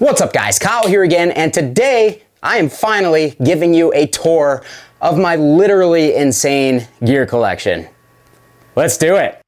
What's up guys, Kyle here again, and today I am finally giving you a tour of my literally insane gear collection. Let's do it.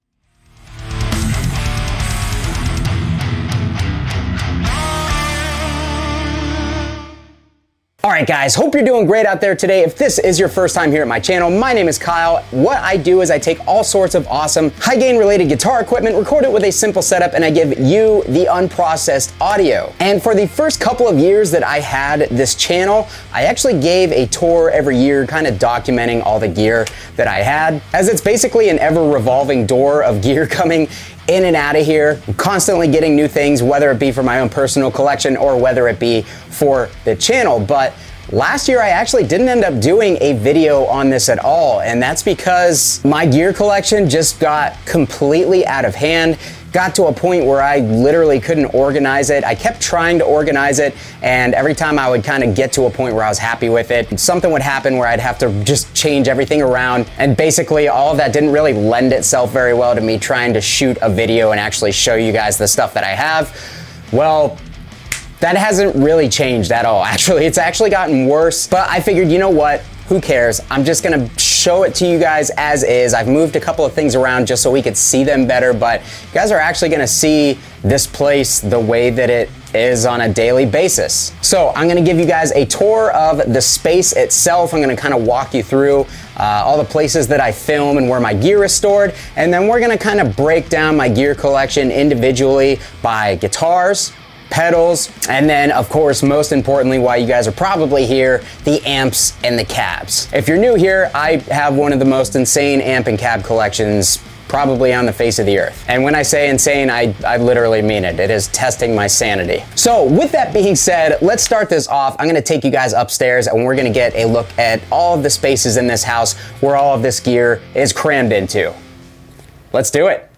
Alright guys, hope you're doing great out there today. If this is your first time here at my channel, my name is Kyle. What I do is I take all sorts of awesome high gain related guitar equipment, record it with a simple setup, and I give you the unprocessed audio. And for the first couple of years that I had this channel, I actually gave a tour every year kind of documenting all the gear that I had, as it's basically an ever revolving door of gear coming in and out of here. I'm constantly getting new things, whether it be for my own personal collection or whether it be for the channel. But last year I actually didn't end up doing a video on this at all, and that's because my gear collection just got completely out of hand. Got to a point where I literally couldn't organize it. I kept trying to organize it, and every time I would kind of get to a point where I was happy with it, something would happen where I'd have to just change everything around, and basically all of that didn't really lend itself very well to me trying to shoot a video and actually show you guys the stuff that I have. Well, that hasn't really changed at all. Actually, it's actually gotten worse, but I figured, you know what? Who cares? I'm just gonna show it to you guys as is. I've moved a couple of things around just so we could see them better, but you guys are actually gonna see this place the way that it is on a daily basis. So I'm gonna give you guys a tour of the space itself. I'm gonna kind of walk you through all the places that I film and where my gear is stored, and then we're gonna kind of break down my gear collection individually by guitars, pedals, and then of course, most importantly, why you guys are probably here, the amps and the cabs. If you're new here, I have one of the most insane amp and cab collections probably on the face of the earth. And when I say insane, I literally mean it. It is testing my sanity. So with that being said, let's start this off. I'm gonna take you guys upstairs and we're gonna get a look at all of the spaces in this house where all of this gear is crammed into. Let's do it.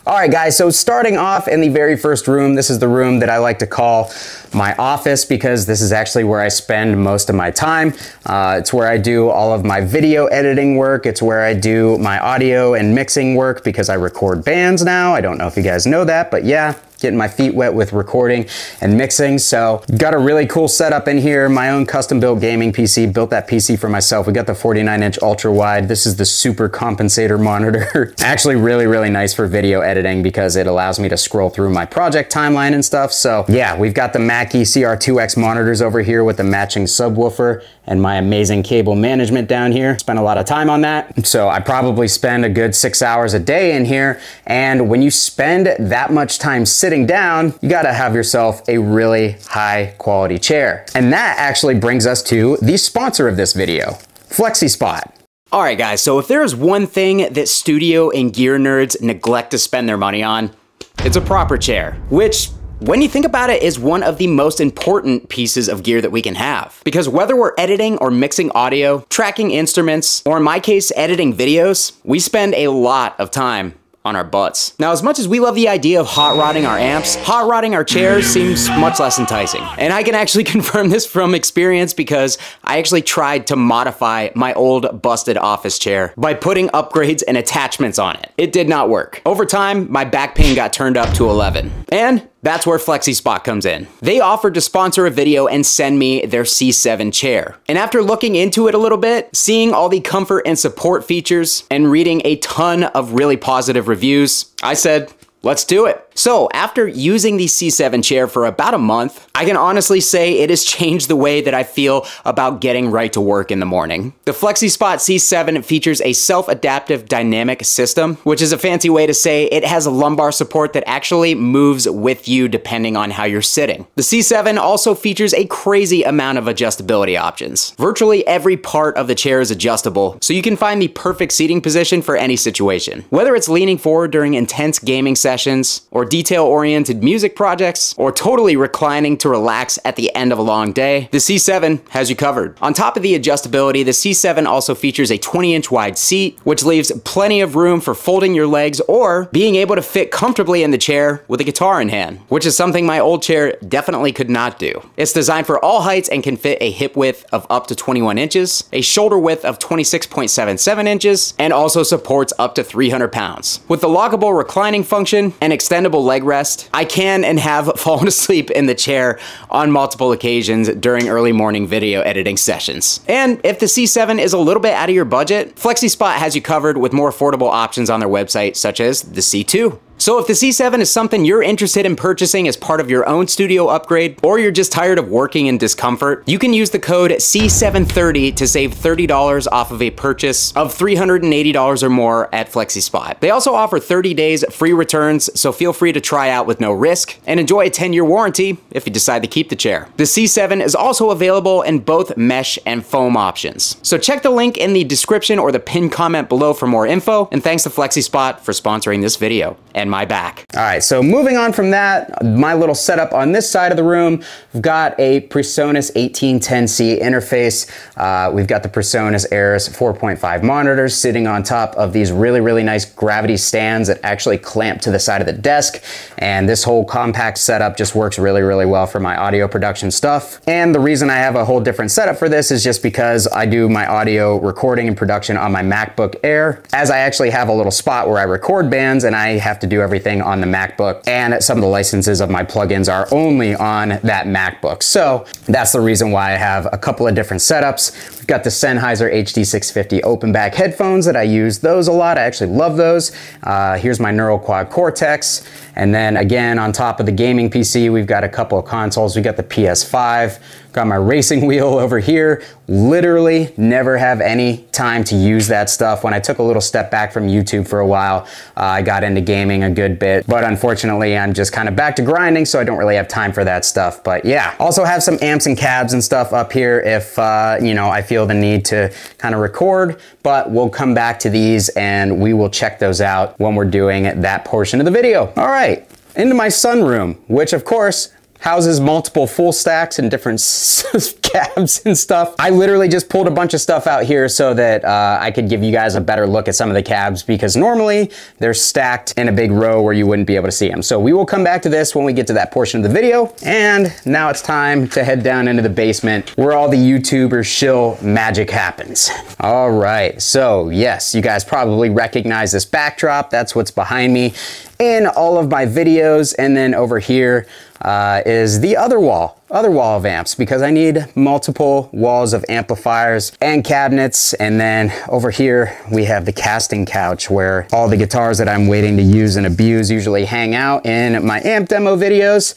All right guys, so starting off in the very first room, this is the room that I like to call my office because this is actually where I spend most of my time. It's where I do all of my video editing work. It's where I do my audio and mixing work because I record bands now. I don't know if you guys know that, but yeah, getting my feet wet with recording and mixing. So got a really cool setup in here, my own custom built gaming PC, built that PC for myself. We got the 49-inch ultra wide. This is the super compensator monitor. Actually really nice for video editing because it allows me to scroll through my project timeline and stuff. So yeah, we've got the Mackie CR2X monitors over here with the matching subwoofer and my amazing cable management down here. Spent a lot of time on that. So I probably spend a good 6 hours a day in here. And when you spend that much time sitting down, you gotta have yourself a really high quality chair. And that actually brings us to the sponsor of this video, FlexiSpot. All right guys, so if there is one thing that studio and gear nerds neglect to spend their money on, it's a proper chair, which when you think about it, is one of the most important pieces of gear that we can have. Because whether we're editing or mixing audio, tracking instruments, or in my case, editing videos, we spend a lot of time on our butts. Now, as much as we love the idea of hot rodding our amps, hot rodding our chairs seems much less enticing. And I can actually confirm this from experience because I actually tried to modify my old busted office chair by putting upgrades and attachments on it. It did not work. Over time, my back pain got turned up to 11. And that's where FlexiSpot comes in. They offered to sponsor a video and send me their C7 chair. And after looking into it a little bit, seeing all the comfort and support features, and reading a ton of really positive reviews, I said, let's do it. So after using the C7 chair for about a month, I can honestly say it has changed the way that I feel about getting right to work in the morning. The FlexiSpot C7 features a self-adaptive dynamic system, which is a fancy way to say it has a lumbar support that actually moves with you depending on how you're sitting. The C7 also features a crazy amount of adjustability options. Virtually every part of the chair is adjustable, so you can find the perfect seating position for any situation. Whether it's leaning forward during intense gaming sessions, or detail-oriented music projects, or totally reclining to relax at the end of a long day, the C7 has you covered. On top of the adjustability, the C7 also features a 20-inch wide seat, which leaves plenty of room for folding your legs or being able to fit comfortably in the chair with a guitar in hand, which is something my old chair definitely could not do. It's designed for all heights and can fit a hip width of up to 21 inches, a shoulder width of 26.77 inches, and also supports up to 300 pounds. With the lockable reclining function and extendable leg rest, I can and have fallen asleep in the chair on multiple occasions during early morning video editing sessions. And if the C7 is a little bit out of your budget, FlexiSpot has you covered with more affordable options on their website, such as the C2. So if the C7 is something you're interested in purchasing as part of your own studio upgrade, or you're just tired of working in discomfort, you can use the code C730 to save $30 off of a purchase of $380 or more at FlexiSpot. They also offer 30 days free returns, so feel free to try out with no risk and enjoy a 10-year warranty if you decide to keep the chair. The C7 is also available in both mesh and foam options. So check the link in the description or the pinned comment below for more info, and thanks to FlexiSpot for sponsoring this video. And my back. All right, so moving on from that, my little setup on this side of the room, we've got a PreSonus 1810C interface. We've got the PreSonus Aeris 4.5 monitors sitting on top of these really, really nice gravity stands that actually clamp to the side of the desk. And this whole compact setup just works really, really well for my audio production stuff. And the reason I have a whole different setup for this is just because I do my audio recording and production on my MacBook Air, as I actually have a little spot where I record bands and I have to do everything on the MacBook, and some of the licenses of my plugins are only on that MacBook. So that's the reason why I have a couple of different setups. We've got the Sennheiser HD650 open back headphones that I use those a lot. I actually love those. Here's my Neural Quad Cortex. And then again, on top of the gaming PC, we've got a couple of consoles. We got the PS5, got my racing wheel over here. Literally never have any time to use that stuff. When I took a little step back from YouTube for a while, I got into gaming a good bit, but unfortunately I'm just kind of back to grinding, so I don't really have time for that stuff. But yeah, also have some amps and cabs and stuff up here if, you know, I feel the need to kind of record, but we'll come back to these and we will check those out when we're doing that portion of the video. All right, into my sunroom, which of course houses multiple full stacks and different cabs and stuff. I literally just pulled a bunch of stuff out here so that I could give you guys a better look at some of the cabs, because normally they're stacked in a big row where you wouldn't be able to see them. So we will come back to this when we get to that portion of the video. And now it's time to head down into the basement where all the YouTuber shill magic happens. All right, so yes, you guys probably recognize this backdrop. That's what's behind me in all of my videos. And then over here is the other wall of amps, because I need multiple walls of amplifiers and cabinets. And then over here we have the casting couch where all the guitars that I'm waiting to use and abuse usually hang out in my amp demo videos.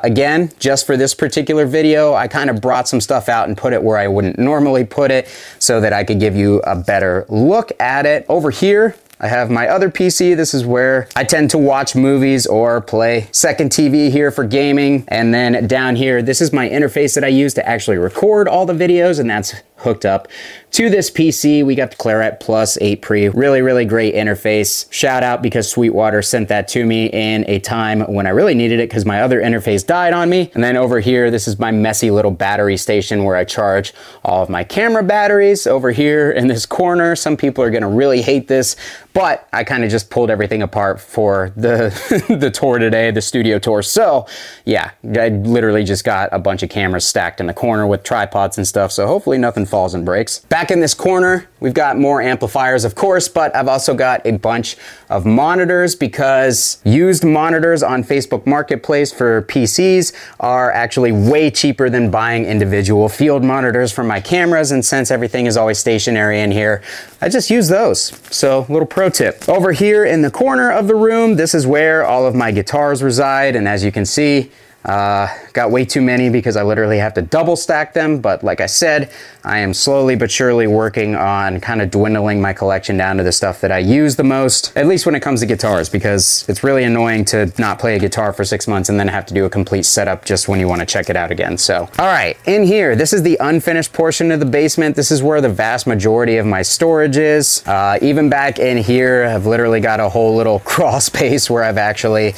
Again, just for this particular video, I kind of brought some stuff out and put it where I wouldn't normally put it so that I could give you a better look at it. Over here, I have my other PC. This is where I tend to watch movies or play second TV here for gaming. And then down here, this is my interface that I use to actually record all the videos, and that's hooked up to this PC. We got the Claret Plus 8 Pre. Really, really great interface. Shout out, because Sweetwater sent that to me in a time when I really needed it because my other interface died on me. And then over here, this is my messy little battery station where I charge all of my camera batteries. Over here in this corner, some people are gonna really hate this, but I kind of just pulled everything apart for the, the tour today, the studio tour. So yeah, I literally just got a bunch of cameras stacked in the corner with tripods and stuff. So hopefully nothing falls and breaks. Back in this corner, we've got more amplifiers, of course, but I've also got a bunch of monitors because used monitors on Facebook Marketplace for PCs are actually way cheaper than buying individual field monitors for my cameras, and since everything is always stationary in here, I just use those. So, little pro tip. Over here in the corner of the room, this is where all of my guitars reside, and as you can see, got way too many because I literally have to double stack them, but like I said, I am slowly but surely working on kind of dwindling my collection down to the stuff that I use the most, at least when it comes to guitars, because it's really annoying to not play a guitar for 6 months and then have to do a complete setup just when you want to check it out again. So, all right, in here, this is the unfinished portion of the basement. This is where the vast majority of my storage is. Even back in here, I've literally got a whole little crawl space where I've actually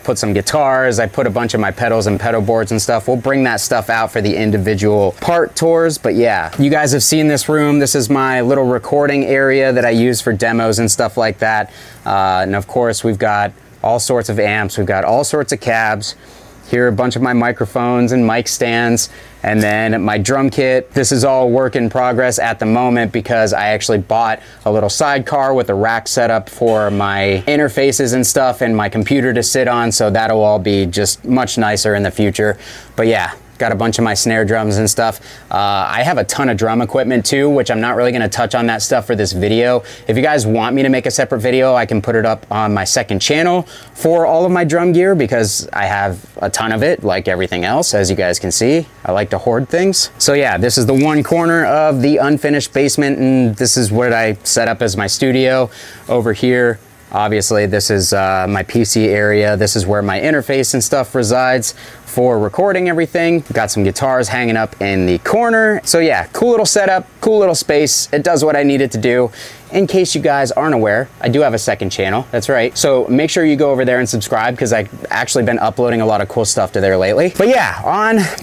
put some guitars. I put a bunch of my pedals and pedal boards and stuff. We'll bring that stuff out for the individual part tours, but yeah, you guys have seen this room. This is my little recording area that I use for demos and stuff like that. And of course, we've got all sorts of amps. We've got all sorts of cabs. Here are a bunch of my microphones and mic stands, and then my drum kit. This is all work in progress at the moment because I actually bought a little sidecar with a rack setup for my interfaces and stuff and my computer to sit on, so that'll all be just much nicer in the future. But yeah, got a bunch of my snare drums and stuff. I have a ton of drum equipment too, which I'm not really gonna touch on that stuff for this video. If you guys want me to make a separate video, I can put it up on my second channel for all of my drum gear because I have a ton of it, like everything else, as you guys can see. I like to hoard things. So yeah, this is the one corner of the unfinished basement, and this is what I set up as my studio. Over here, obviously, this is my PC area. This is where my interface and stuff resides for recording everything. Got some guitars hanging up in the corner. So yeah, cool little setup, cool little space. It does what I need it to do. In case you guys aren't aware, I do have a second channel, that's right. So make sure you go over there and subscribe because I've actually been uploading a lot of cool stuff to there lately. But yeah,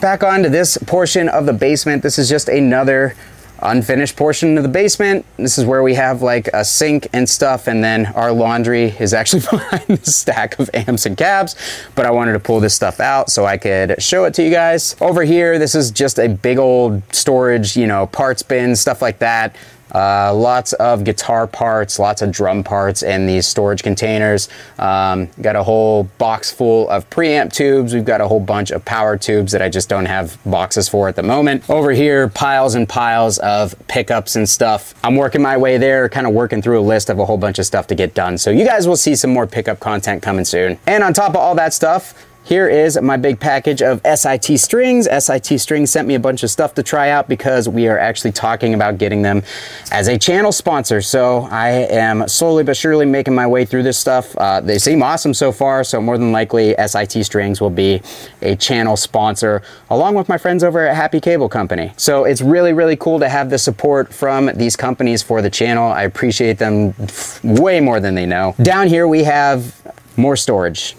back onto this portion of the basement. This is just another unfinished portion of the basement. This is where we have like a sink and stuff, and then our laundry is actually behind the stack of amps and cabs, but I wanted to pull this stuff out so I could show it to you guys. Over here, this is just a big old storage, you know, parts bin, stuff like that. Lots of guitar parts, lots of drum parts in these storage containers. Got a whole box full of preamp tubes. We've got a whole bunch of power tubes that I just don't have boxes for at the moment. Over here, piles and piles of pickups and stuff. I'm working my way there, kind of working through a list of a whole bunch of stuff to get done. So you guys will see some more pickup content coming soon. And on top of all that stuff, here is my big package of SIT strings. SIT strings sent me a bunch of stuff to try out because we are actually talking about getting them as a channel sponsor. So I am slowly but surely making my way through this stuff. They seem awesome so far, so more than likely SIT strings will be a channel sponsor along with my friends over at Happy Cable Company. So it's really, really cool to have the support from these companies for the channel. I appreciate them way more than they know. Down here we have more storage.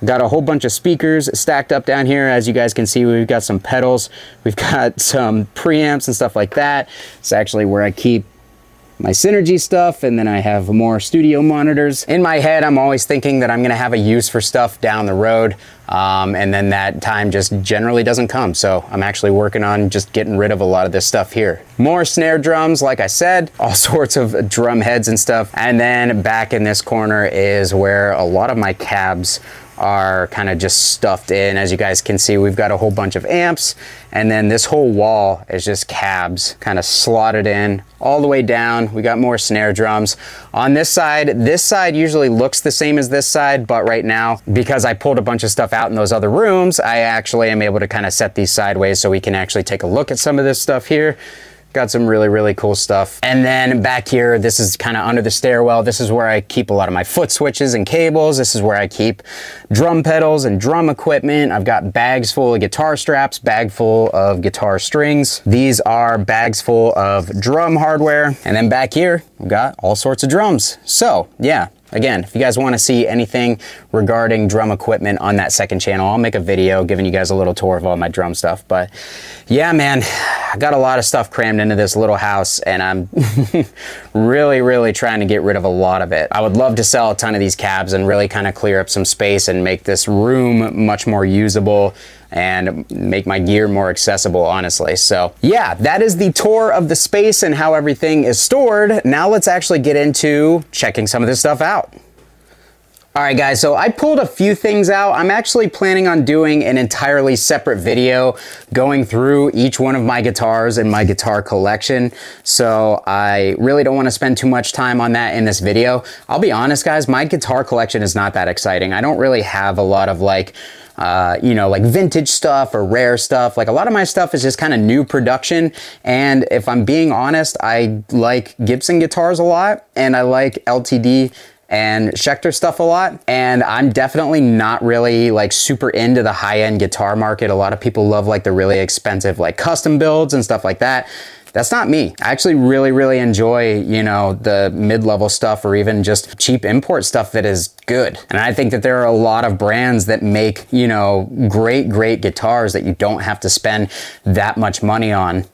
Got a whole bunch of speakers stacked up down here. As you guys can see, we've got some pedals. We've got some preamps and stuff like that. It's actually where I keep my Synergy stuff, and then I have more studio monitors. In my head, I'm always thinking that I'm gonna have a use for stuff down the road, and then that time just generally doesn't come. So I'm actually working on just getting rid of a lot of this stuff here. More snare drums, like I said, all sorts of drum heads and stuff. And then back in this corner is where a lot of my cabs are kind of just stuffed in. As you guys can see, we've got a whole bunch of amps, and then this whole wall is just cabs kind of slotted in all the way down. We got more snare drums. On this side usually looks the same as this side, but right now, because I pulled a bunch of stuff out in those other rooms, I actually am able to kind of set these sideways so we can actually take a look at some of this stuff here. Got some really, really cool stuff. And then back here, this is kind of under the stairwell. This is where I keep a lot of my foot switches and cables. This is where I keep drum pedals and drum equipment. I've got bags full of guitar straps, bag full of guitar strings. These are bags full of drum hardware. And then back here, we've got all sorts of drums. So yeah, again, if you guys want to see anything regarding drum equipment on that second channel, I'll make a video giving you guys a little tour of all my drum stuff. But yeah, man, I got a lot of stuff crammed into this little house, and I'm really trying to get rid of a lot of it. I would love to sell a ton of these cabs and really kind of clear up some space and make this room much more usable and make my gear more accessible, honestly. So yeah, that is the tour of the space and how everything is stored. Now let's actually get into checking some of this stuff out. All right, guys, so I pulled a few things out. I'm actually planning on doing an entirely separate video going through each one of my guitars in my guitar collection. So I really don't want to spend too much time on that in this video. I'll be honest, guys, my guitar collection is not that exciting. I don't really have a lot of like, you know, like vintage stuff or rare stuff. Like a lot of my stuff is just kind of new production. And if I'm being honest, I like Gibson guitars a lot, and I like LTD and Schecter stuff a lot, and I'm definitely not really like super into the high-end guitar market. A lot of people love like the really expensive like custom builds and stuff like that. That's not me. I actually really enjoy, you know, the mid-level stuff or even just cheap import stuff that is good. And I think that there are a lot of brands that make, you know, great guitars that you don't have to spend that much money on.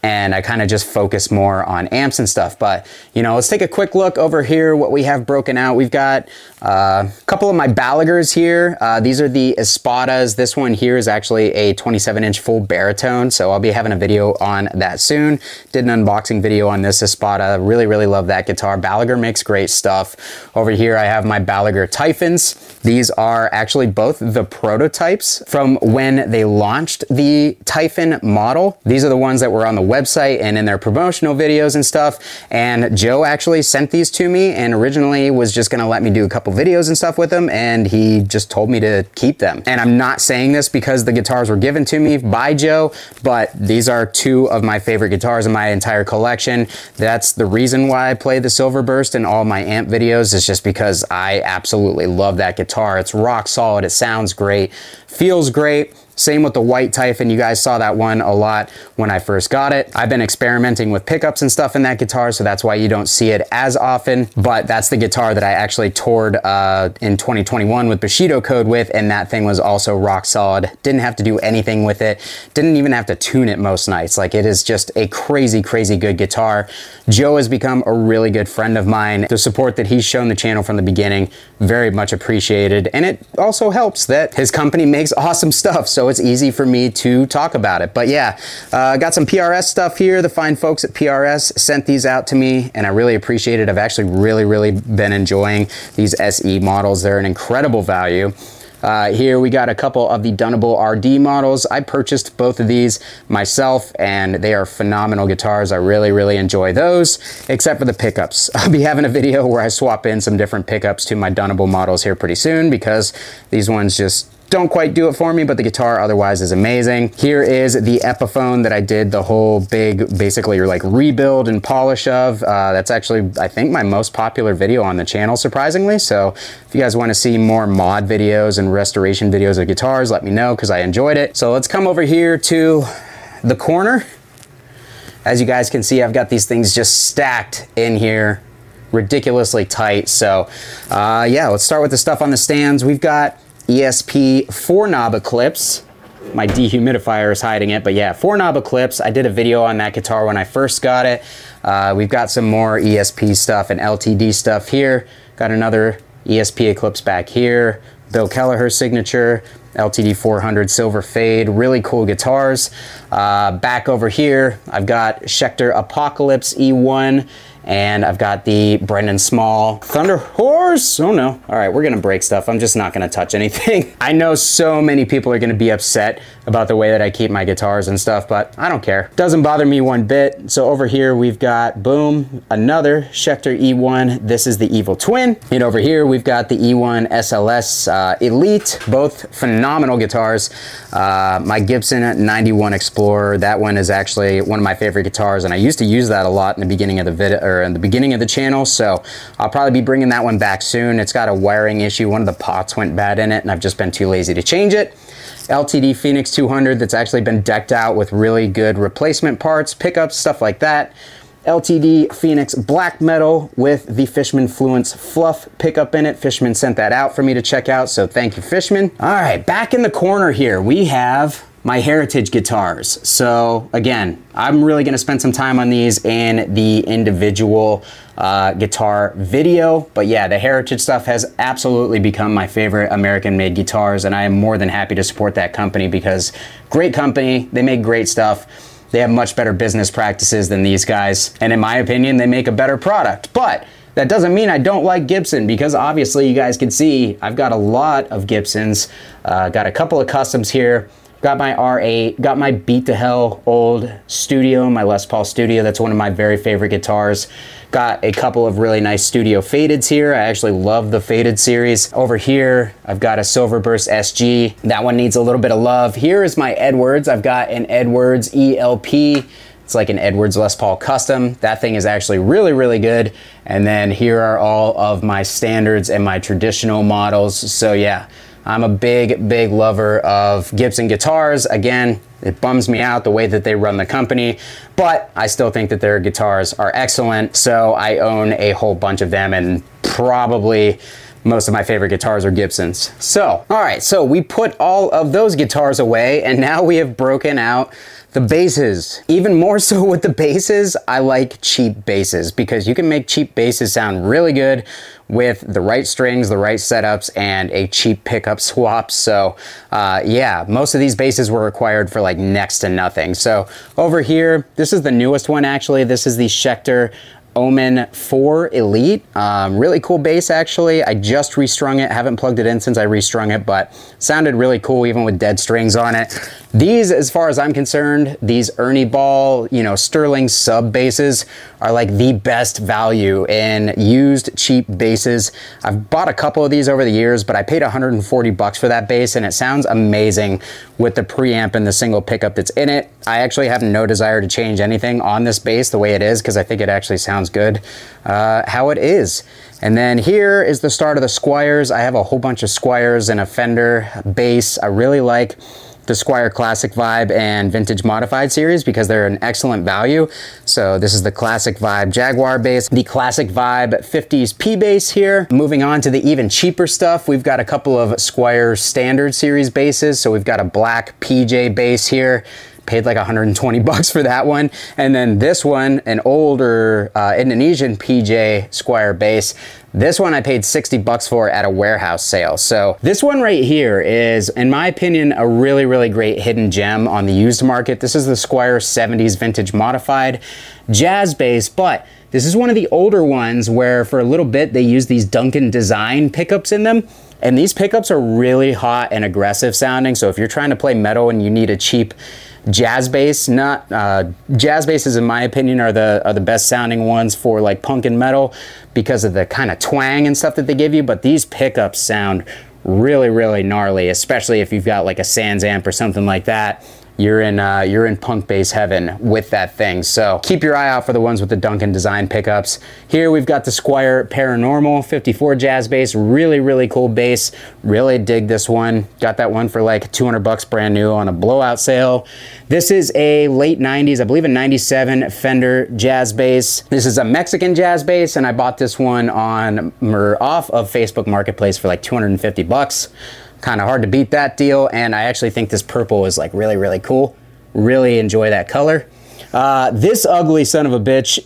And I kind of just focus more on amps and stuff. But, you know, let's take a quick look over here, what we have broken out. We've got a couple of my Balagers here. These are the Espadas. This one here is actually a 27-inch full baritone, so I'll be having a video on that soon. Did an unboxing video on this Espada. Really love that guitar. Balaguer makes great stuff. Over here, I have my Balaguer Typhons. These are actually both the prototypes from when they launched the Typhon model. These are the ones that were on the website and in their promotional videos and stuff. And Joe actually sent these to me and originally was just gonna let me do a couple videos and stuff with them, and he just told me to keep them. And I'm not saying this because the guitars were given to me by Joe, but these are two of my favorite guitars in my entire collection. That's the reason why I play the Silverburst in all my amp videos, is just because I absolutely love that guitar. It's rock solid, it sounds great, feels great. Same with the white Typhon. You guys saw that one a lot when I first got it. I've been experimenting with pickups and stuff in that guitar, so that's why you don't see it as often, but that's the guitar that I actually toured in 2021 with Bushido Code with, and that thing was also rock solid. Didn't have to do anything with it. Didn't even have to tune it most nights. Like, it is just a crazy good guitar. Joe has become a really good friend of mine. The support that he's shown the channel from the beginning, very much appreciated, and it also helps that his company makes awesome stuff, so it's easy for me to talk about it. But yeah, got some PRS stuff here. The fine folks at PRS sent these out to me, and I really appreciate it. I've actually really been enjoying these SE models. They're an incredible value. Here we got a couple of the Dunnable RD models. I purchased both of these myself, and they are phenomenal guitars. I really enjoy those, except for the pickups. I'll be having a video where I swap in some different pickups to my Dunnable models here pretty soon, because these ones just don't quite do it for me, but the guitar otherwise is amazing. Here is the Epiphone that I did the whole big, basically like rebuild and polish of. That's actually, I think, my most popular video on the channel, surprisingly. So if you guys want to see more mod videos and restoration videos of guitars, let me know, because I enjoyed it. So let's come over here to the corner. As you guys can see, I've got these things just stacked in here, ridiculously tight. So yeah, let's start with the stuff on the stands. We've got ESP 4-knob Eclipse. My dehumidifier is hiding it, but yeah, 4-knob Eclipse. I did a video on that guitar when I first got it. We've got some more ESP stuff and LTD stuff here. Got another ESP Eclipse back here. Bill Kelleher signature, LTD 400 silver fade, really cool guitars. Back over here, I've got Schecter Apocalypse E1, and I've got the Brendan Small Thunder Horse. Oh no. All right, we're gonna break stuff. I'm just not gonna touch anything. I know so many people are gonna be upset about the way that I keep my guitars and stuff, but I don't care. Doesn't bother me one bit. So over here, we've got, boom, another Schecter E1. This is the Evil Twin. And over here, we've got the E1 SLS Elite, both phenomenal guitars. My Gibson 91 Explorer, that one is actually one of my favorite guitars, and I used to use that a lot in the beginning of the video, or in the beginning of the channel, so I'll probably be bringing that one back soon. It's got a wiring issue. One of the pots went bad in it, and I've just been too lazy to change it. LTD Phoenix 200 that's actually been decked out with really good replacement parts, pickups, stuff like that. LTD Phoenix Black Metal with the Fishman Fluence Fluff pickup in it. Fishman sent that out for me to check out, so thank you, Fishman. All right, back in the corner here, we have my heritage guitars. So again, I'm really gonna spend some time on these in the individual guitar video, but yeah, the heritage stuff has absolutely become my favorite American-made guitars, and I am more than happy to support that company because great company, they make great stuff. They have much better business practices than these guys, and in my opinion, they make a better product. But that doesn't mean I don't like Gibson, because obviously you guys can see I've got a lot of Gibsons, got a couple of customs here. Got my R8, got my Beat to Hell old Studio, my Les Paul Studio. That's one of my very favorite guitars. Got a couple of really nice Studio Fadeds here. I actually love the Faded series. Over here, I've got a Silverburst SG. That one needs a little bit of love. Here is my Edwards. I've got an Edwards ELP. It's like an Edwards Les Paul Custom. That thing is actually really, really good. And then here are all of my standards and my traditional models. So yeah, I'm a big, big lover of Gibson guitars. Again, it bums me out the way that they run the company, but I still think that their guitars are excellent. So I own a whole bunch of them, and probably most of my favorite guitars are Gibsons. So, all right, so we put all of those guitars away, and now we have broken out the basses. Even more so with the basses, I like cheap basses, because you can make cheap basses sound really good with the right strings, the right setups, and a cheap pickup swap. So yeah, most of these basses were required for like next to nothing. So over here, this is the newest one actually. This is the Schecter Omen 4 Elite. Really cool bass actually. I just restrung it, haven't plugged it in since I restrung it, but sounded really cool even with dead strings on it. These, as far as I'm concerned, these Ernie Ball, you know, Sterling sub basses are like the best value in used cheap basses. I've bought a couple of these over the years, but I paid 140 bucks for that bass, and it sounds amazing with the preamp and the single pickup that's in it. I actually have no desire to change anything on this bass the way it is, because I think it actually sounds good how it is. And then here is the start of the Squiers. I have a whole bunch of Squiers and a Fender bass. I really like the Squier Classic Vibe and Vintage Modified series because they're an excellent value. So this is the Classic Vibe Jaguar bass, the Classic Vibe 50s P bass here. Moving on to the even cheaper stuff, we've got a couple of Squier Standard series basses. So we've got a black PJ bass here. Paid like 120 bucks for that one. And then this one, an older Indonesian PJ Squier bass. This one I paid 60 bucks for at a warehouse sale. So this one right here is, in my opinion, a really, really great hidden gem on the used market. This is the Squier 70s Vintage Modified jazz bass, but this is one of the older ones where for a little bit they used these Duncan design pickups in them. And these pickups are really hot and aggressive sounding. So if you're trying to play metal and you need a cheap jazz bass, jazz basses in my opinion are the best sounding ones for like punk and metal because of the kind of twang and stuff that they give you, but these pickups sound really, really gnarly, especially if you've got like a Sans amp or something like that. You're in punk bass heaven with that thing. So keep your eye out for the ones with the Duncan design pickups. Here we've got the Squier Paranormal 54 jazz bass, really, really cool bass. Really dig this one. Got that one for like 200 bucks brand new on a blowout sale. This is a late 90s, I believe a 97 Fender jazz bass. This is a Mexican jazz bass, and I bought this one on or off of Facebook Marketplace for like 250 bucks. Kind of hard to beat that deal, and I actually think this purple is like really, really cool. Really enjoy that color. This ugly son of a bitch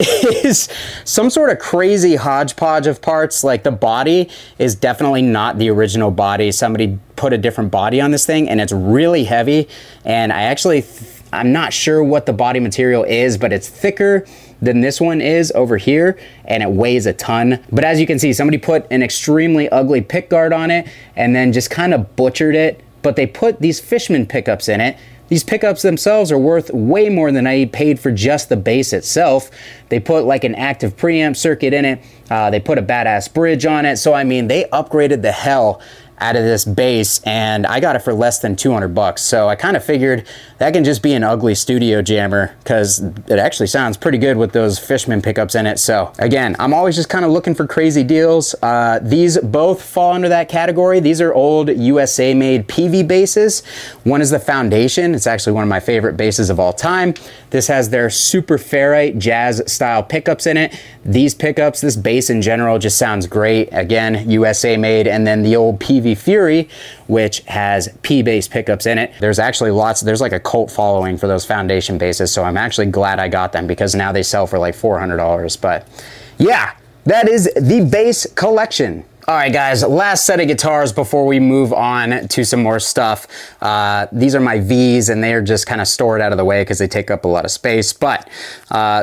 is some sort of crazy hodgepodge of parts. Like the body is definitely not the original body. Somebody put a different body on this thing, and it's really heavy, and I'm not sure what the body material is, but it's thicker than this one is over here, and it weighs a ton. But as you can see, somebody put an extremely ugly pick guard on it and then just kind of butchered it, but they put these Fishman pickups in it. These pickups themselves are worth way more than I paid for just the bass itself. They put like an active preamp circuit in it. They put a badass bridge on it. So I mean, they upgraded the hell out of this bass, and I got it for less than 200 bucks. So I kind of figured that can just be an ugly studio jammer because it actually sounds pretty good with those Fishman pickups in it. So again, I'm always just kind of looking for crazy deals. These both fall under that category. These are old USA made PV basses. One is the Foundation. It's actually one of my favorite basses of all time. This has their super ferrite jazz style pickups in it. These pickups, this bass in general just sounds great. Again, USA made. And then the old PV the Fury, which has P bass pickups in it. There's actually there's like a cult following for those foundation basses, so I'm actually glad I got them because now they sell for like $400. But yeah, that is the bass collection. All right, guys, last set of guitars before we move on to some more stuff. These are my Vs, and they are just kind of stored out of the way because they take up a lot of space. But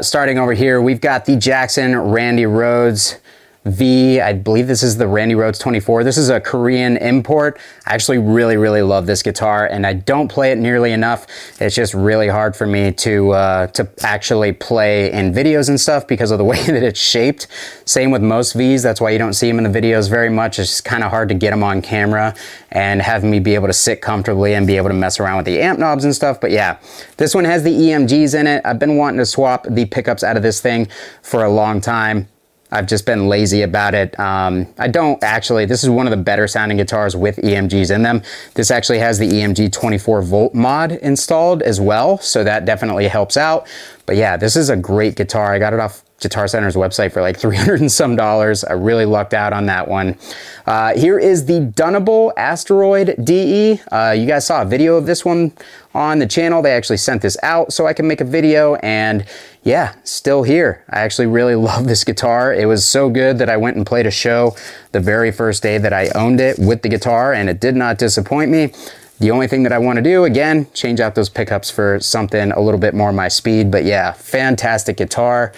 starting over here, we've got the Jackson Randy Rhoads V. I believe this is the Randy Rhoads 24. This is a Korean import. I actually really, really love this guitar, and I don't play it nearly enough. It's just really hard for me to actually play in videos and stuff because of the way that it's shaped. Same with most Vs. That's why you don't see them in the videos very much. It's just kind of hard to get them on camera and have me be able to sit comfortably and be able to mess around with the amp knobs and stuff. But yeah, this one has the EMGs in it. I've been wanting to swap the pickups out of this thing for a long time. I've just been lazy about it. I don't actually, this is one of the better sounding guitars with EMGs in them. This actually has the EMG 24 volt mod installed as well, so that definitely helps out. But yeah, this is a great guitar. I got it off Guitar Center's website for like $300 and some. I really lucked out on that one. Here is the Dunnable Asteroid DE. You guys saw a video of this one on the channel. They actually sent this out so I can make a video, and yeah, still here. I actually really love this guitar. It was so good that I went and played a show the very first day that I owned it with the guitar, and it did not disappoint me. The only thing that I want to do, again, change out those pickups for something a little bit more my speed. But yeah, fantastic guitar.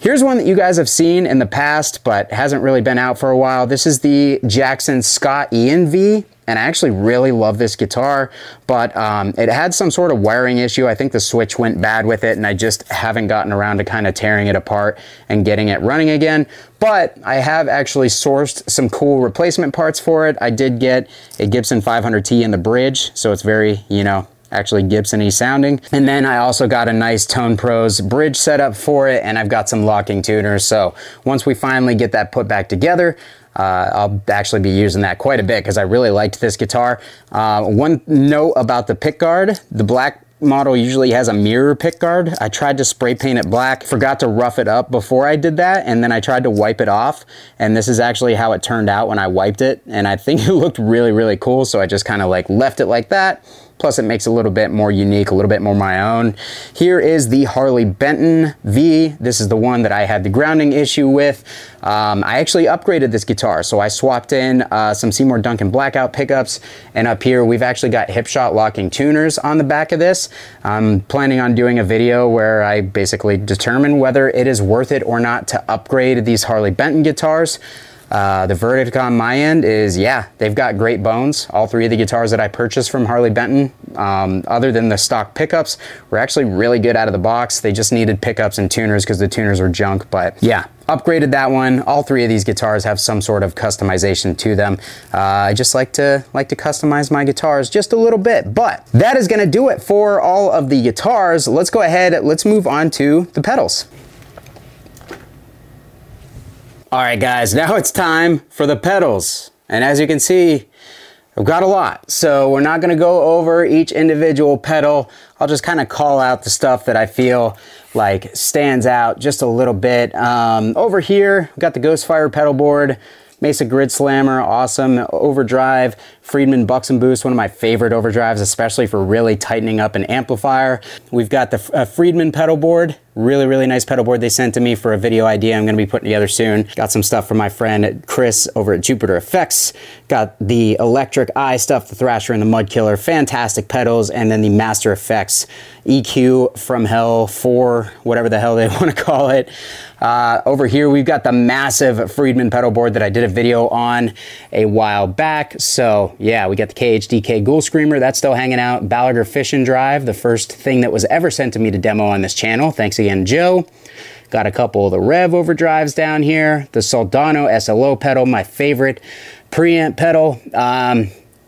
Here's one that you guys have seen in the past, but hasn't really been out for a while. This is the Jackson Scott Ian V, and I actually really love this guitar, but it had some sort of wiring issue. I think the switch went bad with it, and I just haven't gotten around to kind of tearing it apart and getting it running again. But I have actually sourced some cool replacement parts for it. I did get a Gibson 500T in the bridge, so it's very, you know, actually Gibson-y sounding. And then I also got a nice Tone Pros bridge setup for it, and I've got some locking tuners. So once we finally get that put back together, I'll actually be using that quite a bit because I really liked this guitar. One note about the pickguard, the black model usually has a mirror pickguard. I tried to spray paint it black, forgot to rough it up before I did that, and then I tried to wipe it off, and this is actually how it turned out when I wiped it, and I think it looked really, really cool, so I just kind of like left it like that. Plus it makes it a little bit more unique, a little bit more my own. Here is the Harley Benton V. This is the one that I had the grounding issue with. I actually upgraded this guitar, so I swapped in some Seymour Duncan Blackout pickups, and up here we've actually got Hipshot locking tuners on the back of this. I'm planning on doing a video where I basically determine whether it is worth it or not to upgrade these Harley Benton guitars. The verdict on my end is, yeah, they've got great bones. All three of the guitars that I purchased from Harley Benton, other than the stock pickups, were actually really good out of the box. They just needed pickups and tuners because the tuners were junk, but yeah, upgraded that one. All three of these guitars have some sort of customization to them. I just like to customize my guitars just a little bit, but that is gonna do it for all of the guitars. Let's go ahead, let's move on to the pedals. All right, guys, now it's time for the pedals. And as you can see, I've got a lot. So we're not gonna go over each individual pedal. I'll just kind of call out the stuff that I feel like stands out just a little bit. Over here, we've got the Ghostfire pedal board, Mesa Grid Slammer, awesome overdrive, Friedman Buxom Boost, one of my favorite overdrives, especially for really tightening up an amplifier. We've got the Friedman pedal board, really, really nice pedal board they sent to me for a video idea I'm gonna be putting together soon. Got some stuff from my friend Chris over at Jupiter Effects. Got the Electric Eye stuff, the Thrasher and the Mud Killer, fantastic pedals, and then the Master Effects EQ from Hell 4, whatever the hell they wanna call it. Over here, we've got the massive Friedman pedal board that I did a video on a while back. So yeah, we got the KHDK Ghoul Screamer, that's still hanging out. Balaguer Fish and Drive, the first thing that was ever sent to me to demo on this channel. Thanks again, Joe. Got a couple of the Rev overdrives down here. The Soldano SLO pedal, my favorite preamp pedal.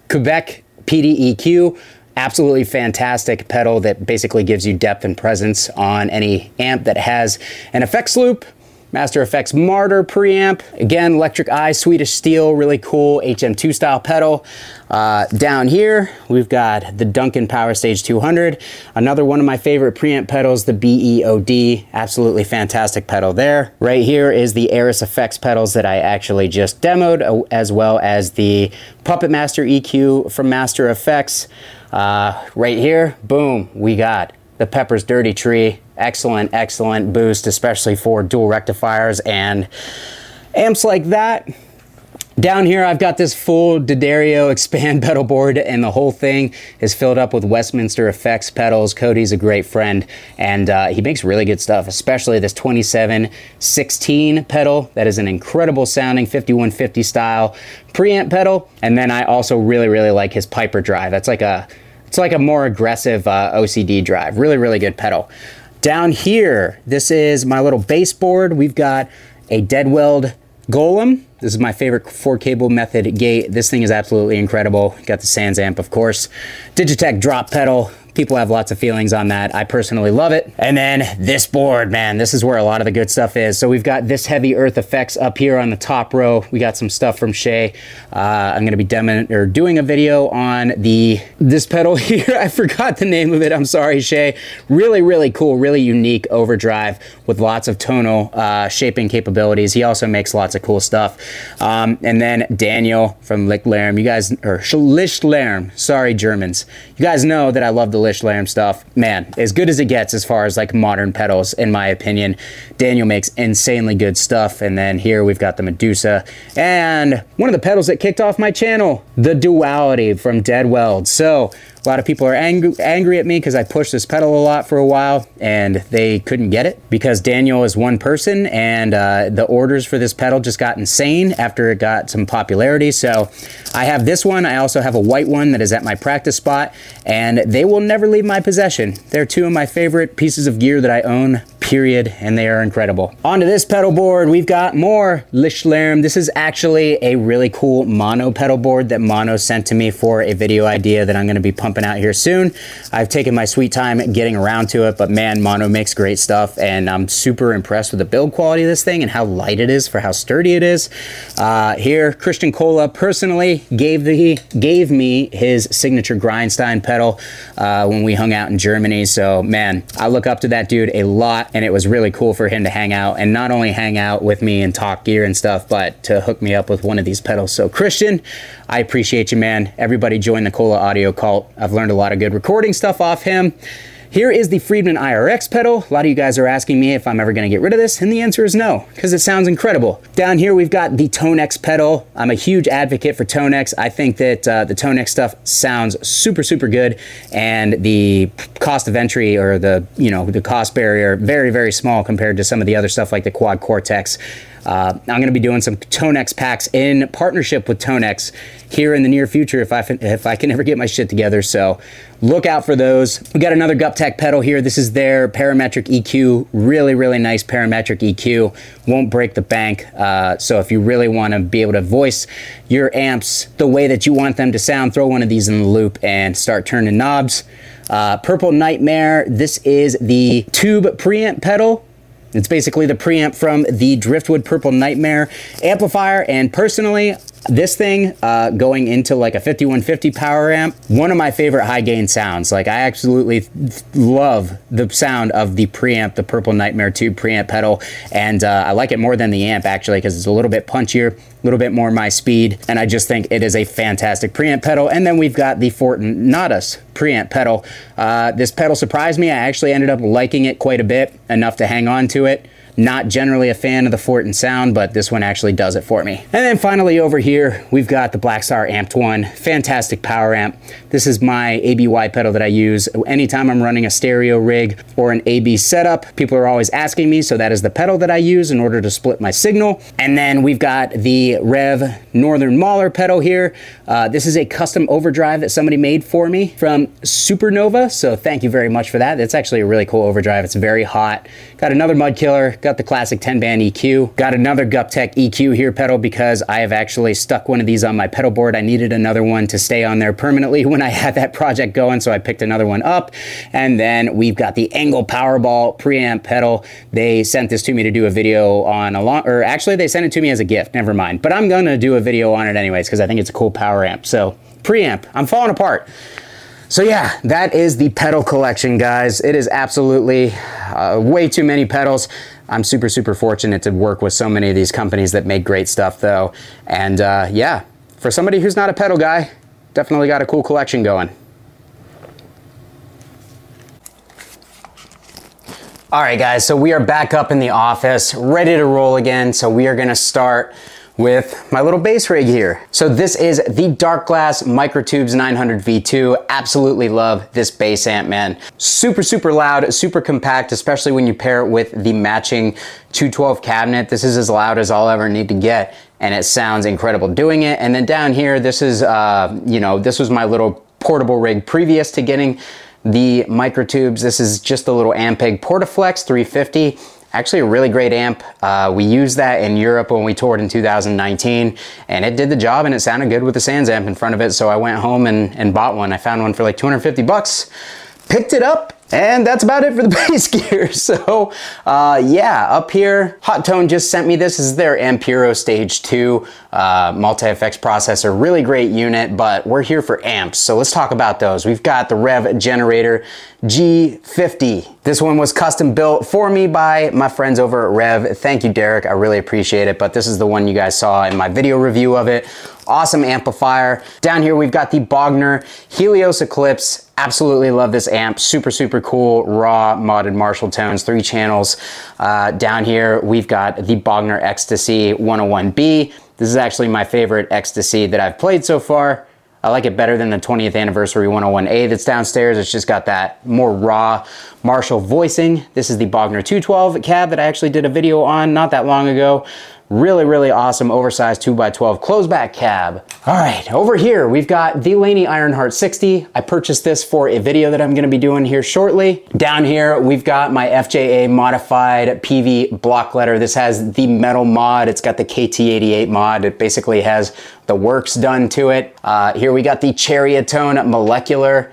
Quebec PDEQ, absolutely fantastic pedal that basically gives you depth and presence on any amp that has an effects loop. Master Effects Martyr preamp. Again, electric eye, Swedish steel, really cool HM2 style pedal. Down here, we've got the Duncan Power Stage 200. Another one of my favorite preamp pedals, the BEOD. Absolutely fantastic pedal there. Right here is the Eris Effects pedals that I actually just demoed, as well as the Puppet Master EQ from Master Effects. Right here, boom, we got the Pepper's Dirty Tree. Excellent, excellent boost, especially for dual rectifiers and amps like that. Down here, I've got this full D'Addario expand pedal board, and the whole thing is filled up with Westminster Effects pedals. Cody's a great friend, and he makes really good stuff, especially this 2716 pedal. That is an incredible sounding 5150 style preamp pedal. And then I also really, really like his Piper drive. That's like it's like a more aggressive OCD drive. Really, really good pedal. Down here, this is my little bass board. We've got a Deadweld Golem. This is my favorite 4-cable method gate. This thing is absolutely incredible. Got the Sans amp, of course. Digitech drop pedal. People have lots of feelings on that. I personally love it. And then this board, man, this is where a lot of the good stuff is. So we've got this Heavy Earth Effects up here on the top row. We got some stuff from Shay. I'm gonna be doing a video on this pedal here. I forgot the name of it. I'm sorry, Shay. Really, really cool, really unique overdrive with lots of tonal shaping capabilities. He also makes lots of cool stuff. And then Daniel from Lichtlerm. You guys, or Lichtlerm, sorry, Germans. You guys know that I love the Lichtlerm stuff. Man, as good as it gets as far as like modern pedals, in my opinion. Daniel makes insanely good stuff. And then here we've got the Medusa and one of the pedals that kicked off my channel, the Duality from Deadweld. So a lot of people are angry at me because I pushed this pedal a lot for a while and they couldn't get it because Daniel is one person, and the orders for this pedal just got insane after it got some popularity. So I have this one. I also have a white one that is at my practice spot, and they will never leave my possession. They're two of my favorite pieces of gear that I own, period, and they are incredible. Onto this pedal board, we've got more Lichtlerm. This is actually a really cool mono pedal board that Mono sent to me for a video idea that I'm gonna be pumping out here soon. I've taken my sweet time getting around to it, but man, Mono makes great stuff, and I'm super impressed with the build quality of this thing and how light it is for how sturdy it is. Here, Christian Kola personally gave me his signature Grindstein pedal when we hung out in Germany. So man, I look up to that dude a lot, and it was really cool for him to hang out, and not only hang out with me and talk gear and stuff, but to hook me up with one of these pedals. So Christian, I appreciate you, man. Everybody join the Kola audio cult. I've learned a lot of good recording stuff off him. Here is the Friedman IRX pedal. A lot of you guys are asking me if I'm ever gonna get rid of this, and the answer is no, because it sounds incredible. Down here, we've got the Tonex pedal. I'm a huge advocate for Tonex. I think that the Tonex stuff sounds super, super good, and the cost of entry, or the cost barrier, very, very small compared to some of the other stuff like the Quad Cortex. I'm going to be doing some Tonex packs in partnership with Tonex here in the near future if I can ever get my shit together. So look out for those. We got another Guptech pedal here. This is their parametric EQ. Really, really nice parametric EQ. Won't break the bank. So if you really want to be able to voice your amps the way that you want them to sound, throw one of these in the loop and start turning knobs. Purple Nightmare. This is the tube preamp pedal. It's basically the preamp from the Driftwood Purple Nightmare amplifier, and personally, this thing going into like a 5150 power amp, one of my favorite high gain sounds. Like, I absolutely love the sound of the preamp, the Purple Nightmare tube preamp pedal, and I like it more than the amp actually, because it's a little bit punchier, a little bit more my speed, and I just think it is a fantastic preamp pedal. And then we've got the Fortunatus preamp pedal. This pedal surprised me. I actually ended up liking it quite a bit, enough to hang on to it. Not generally a fan of the Fortin sound, but this one actually does it for me. And then finally over here, we've got the Blackstar Amped One. Fantastic power amp. This is my ABY pedal that I use anytime I'm running a stereo rig or an AB setup. People are always asking me, so that is the pedal that I use in order to split my signal. And then we've got the Rev Northern Mauler pedal here. This is a custom overdrive that somebody made for me from Supernova, so thank you very much for that. It's actually a really cool overdrive. It's very hot. Got another mud killer, got got the classic 10-band EQ. Got another GupTech EQ here pedal because I have actually stuck one of these on my pedal board. I needed another one to stay on there permanently when I had that project going, so I picked another one up. And then we've got the Angle Powerball preamp pedal. They sent this to me to do a video on or actually they sent it to me as a gift, never mind. But I'm gonna do a video on it anyways because I think it's a cool power amp. So preamp, I'm falling apart. So yeah, that is the pedal collection, guys. It is absolutely way too many pedals. I'm super, super fortunate to work with so many of these companies that make great stuff though. And yeah, for somebody who's not a pedal guy, definitely got a cool collection going. All right, guys, so we are back up in the office, ready to roll again. So we are gonna start with my little bass rig here. So this is the Dark Glass Microtubes 900 V2. Absolutely love this bass amp, man. Super, super loud, super compact, especially when you pair it with the matching 212 cabinet. This is as loud as I'll ever need to get, and it sounds incredible doing it. And then down here, this is, this was my little portable rig previous to getting the Microtubes. This is just a little Ampeg Portaflex 350. Actually a really great amp. We used that in Europe when we toured in 2019, and it did the job and it sounded good with the Sans amp in front of it. So I went home and bought one. I found one for like 250 bucks, picked it up, and that's about it for the bass gear. So yeah, up here, Hot Tone just sent me this. This is their Ampero Stage 2 multi-effects processor. Really great unit, but we're here for amps. So let's talk about those. We've got the Rev Generator G50. This one was custom built for me by my friends over at Rev. Thank you, Derek. I really appreciate it, but this is the one you guys saw in my video review of it. Awesome amplifier. Down here, we've got the Bogner Helios Eclipse. Absolutely love this amp. Super, super cool, raw modded Marshall tones, 3 channels. Down here, we've got the Bogner Ecstasy 101B. This is actually my favorite Ecstasy that I've played so far. I like it better than the 20th anniversary 101A that's downstairs. It's just got that more raw Marshall voicing. This is the Bogner 212 cab that I actually did a video on not that long ago. Really, really awesome oversized 2x12 closeback cab. All right, over here, we've got the Laney Ironheart 60. I purchased this for a video that I'm gonna be doing here shortly. Down here, we've got my FJA modified PV block letter. This has the metal mod. It's got the KT88 mod. It basically has the works done to it. Here we got the Cherryatone Molecular.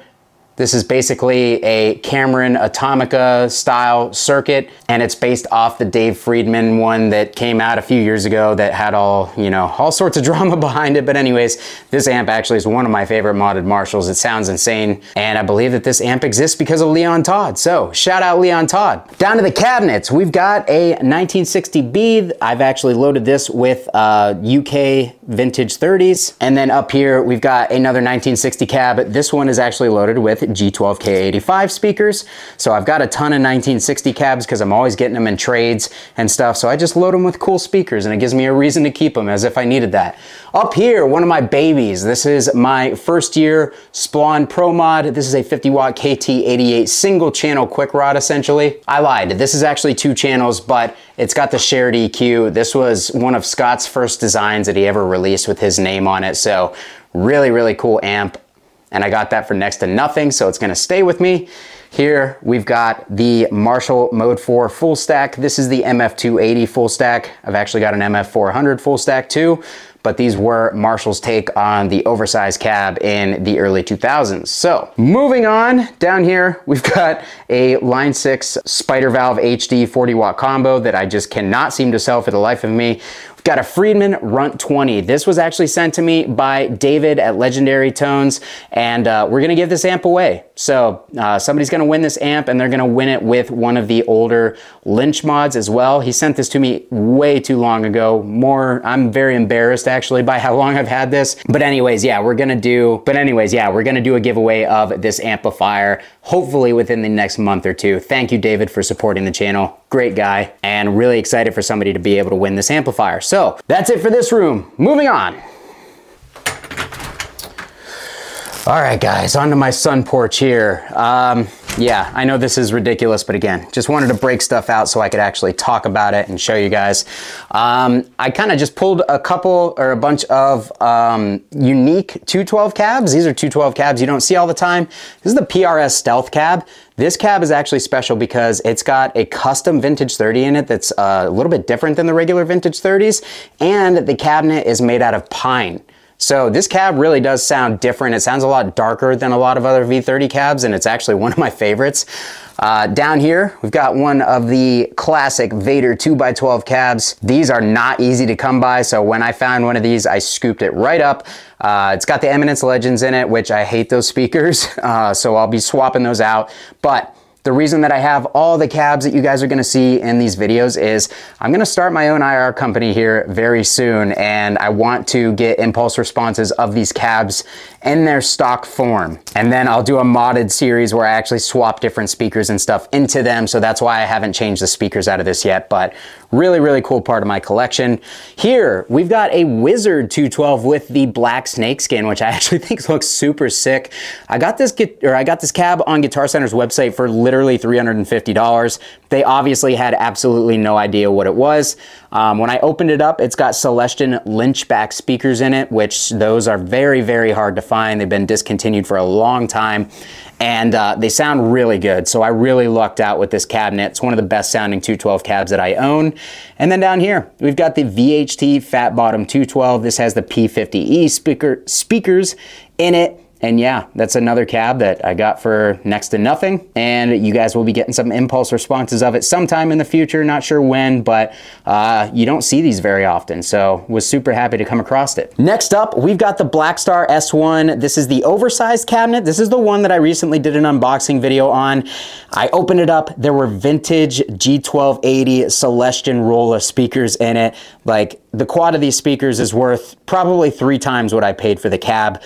This is basically a Cameron Atomica style circuit, and it's based off the Dave Friedman one that came out a few years ago that had all sorts of drama behind it. But anyways, this amp actually is one of my favorite modded Marshalls. It sounds insane, and I believe that this amp exists because of Leon Todd. So shout out Leon Todd. Down to the cabinets, we've got a 1960B. I've actually loaded this with UK vintage 30s. And then up here, we've got another 1960 cab. This one is actually loaded with G12K85 speakers. So I've got a ton of 1960 cabs because I'm always getting them in trades and stuff. So I just load them with cool speakers, and it gives me a reason to keep them as if I needed that. Up here, one of my babies. This is my first year Splawn Pro Mod. This is a 50 watt KT88 single channel quick rod essentially. I lied. This is actually 2 channels, but it's got the shared EQ. This was one of Scott's first designs that he ever released with his name on it. So really, really cool amp. And I got that for next to nothing, so it's gonna stay with me. Here, we've got the Marshall Mode 4 full stack. This is the MF280 full stack. I've actually got an MF400 full stack too, but these were Marshall's take on the oversized cab in the early 2000s. So moving on, down here, we've got a Line 6 Spider Valve HD 40 watt combo that I just cannot seem to sell for the life of me. Got a Friedman Runt 20. This was actually sent to me by David at Legendary Tones, and we're gonna give this amp away. So somebody's gonna win this amp, and they're gonna win it with one of the older Lynch mods as well. He sent this to me way too long ago. I'm very embarrassed actually by how long I've had this. But anyways, yeah, we're gonna do a giveaway of this amplifier, hopefully within the next month or two. Thank you, David, for supporting the channel. Great guy, and really excited for somebody to be able to win this amplifier. So that's it for this room. Moving on. All right, guys, onto my sun porch here. yeah, I know this is ridiculous, but again, just wanted to break stuff out so I could actually talk about it and show you guys. I kind of just pulled a couple or a bunch of unique 212 cabs. These are 212 cabs you don't see all the time. This is the PRS Stealth cab. This cab is actually special because it's got a custom vintage 30 in it that's a little bit different than the regular vintage 30s, and the cabinet is made out of pine. So this cab really does sound different. It sounds a lot darker than a lot of other V30 cabs, and it's actually one of my favorites. Down here, we've got one of the classic Vader 2x12 cabs. These are not easy to come by, so when I found one of these, I scooped it right up. It's got the Eminence Legends in it, which I hate those speakers, so I'll be swapping those out. But the reason that I have all the cabs that you guys are gonna see in these videos is I'm gonna start my own IR company here very soon, and I want to get impulse responses of these cabs in their stock form. And then I'll do a modded series where I actually swap different speakers and stuff into them, so that's why I haven't changed the speakers out of this yet, but really, really cool part of my collection. Here, we've got a Wizard 212 with the black snakeskin, which I actually think looks super sick. I got this cab on Guitar Center's website for literally $350. They obviously had absolutely no idea what it was. When I opened it up, it's got Celestion Lynchback speakers in it, which those are very, very hard to find. They've been discontinued for a long time, and they sound really good. So I really lucked out with this cabinet. It's one of the best sounding 212 cabs that I own. And then down here, we've got the VHT Fat Bottom 212. This has the P50E speakers in it. And yeah, that's another cab that I got for next to nothing, and you guys will be getting some impulse responses of it sometime in the future, not sure when, but you don't see these very often, so was super happy to come across it. Next up, we've got the Blackstar S1. This is the oversized cabinet. This is the one that I recently did an unboxing video on. I opened it up, there were vintage G1280 Celestion Rolla speakers in it. Like, the quad of these speakers is worth probably 3 times what I paid for the cab.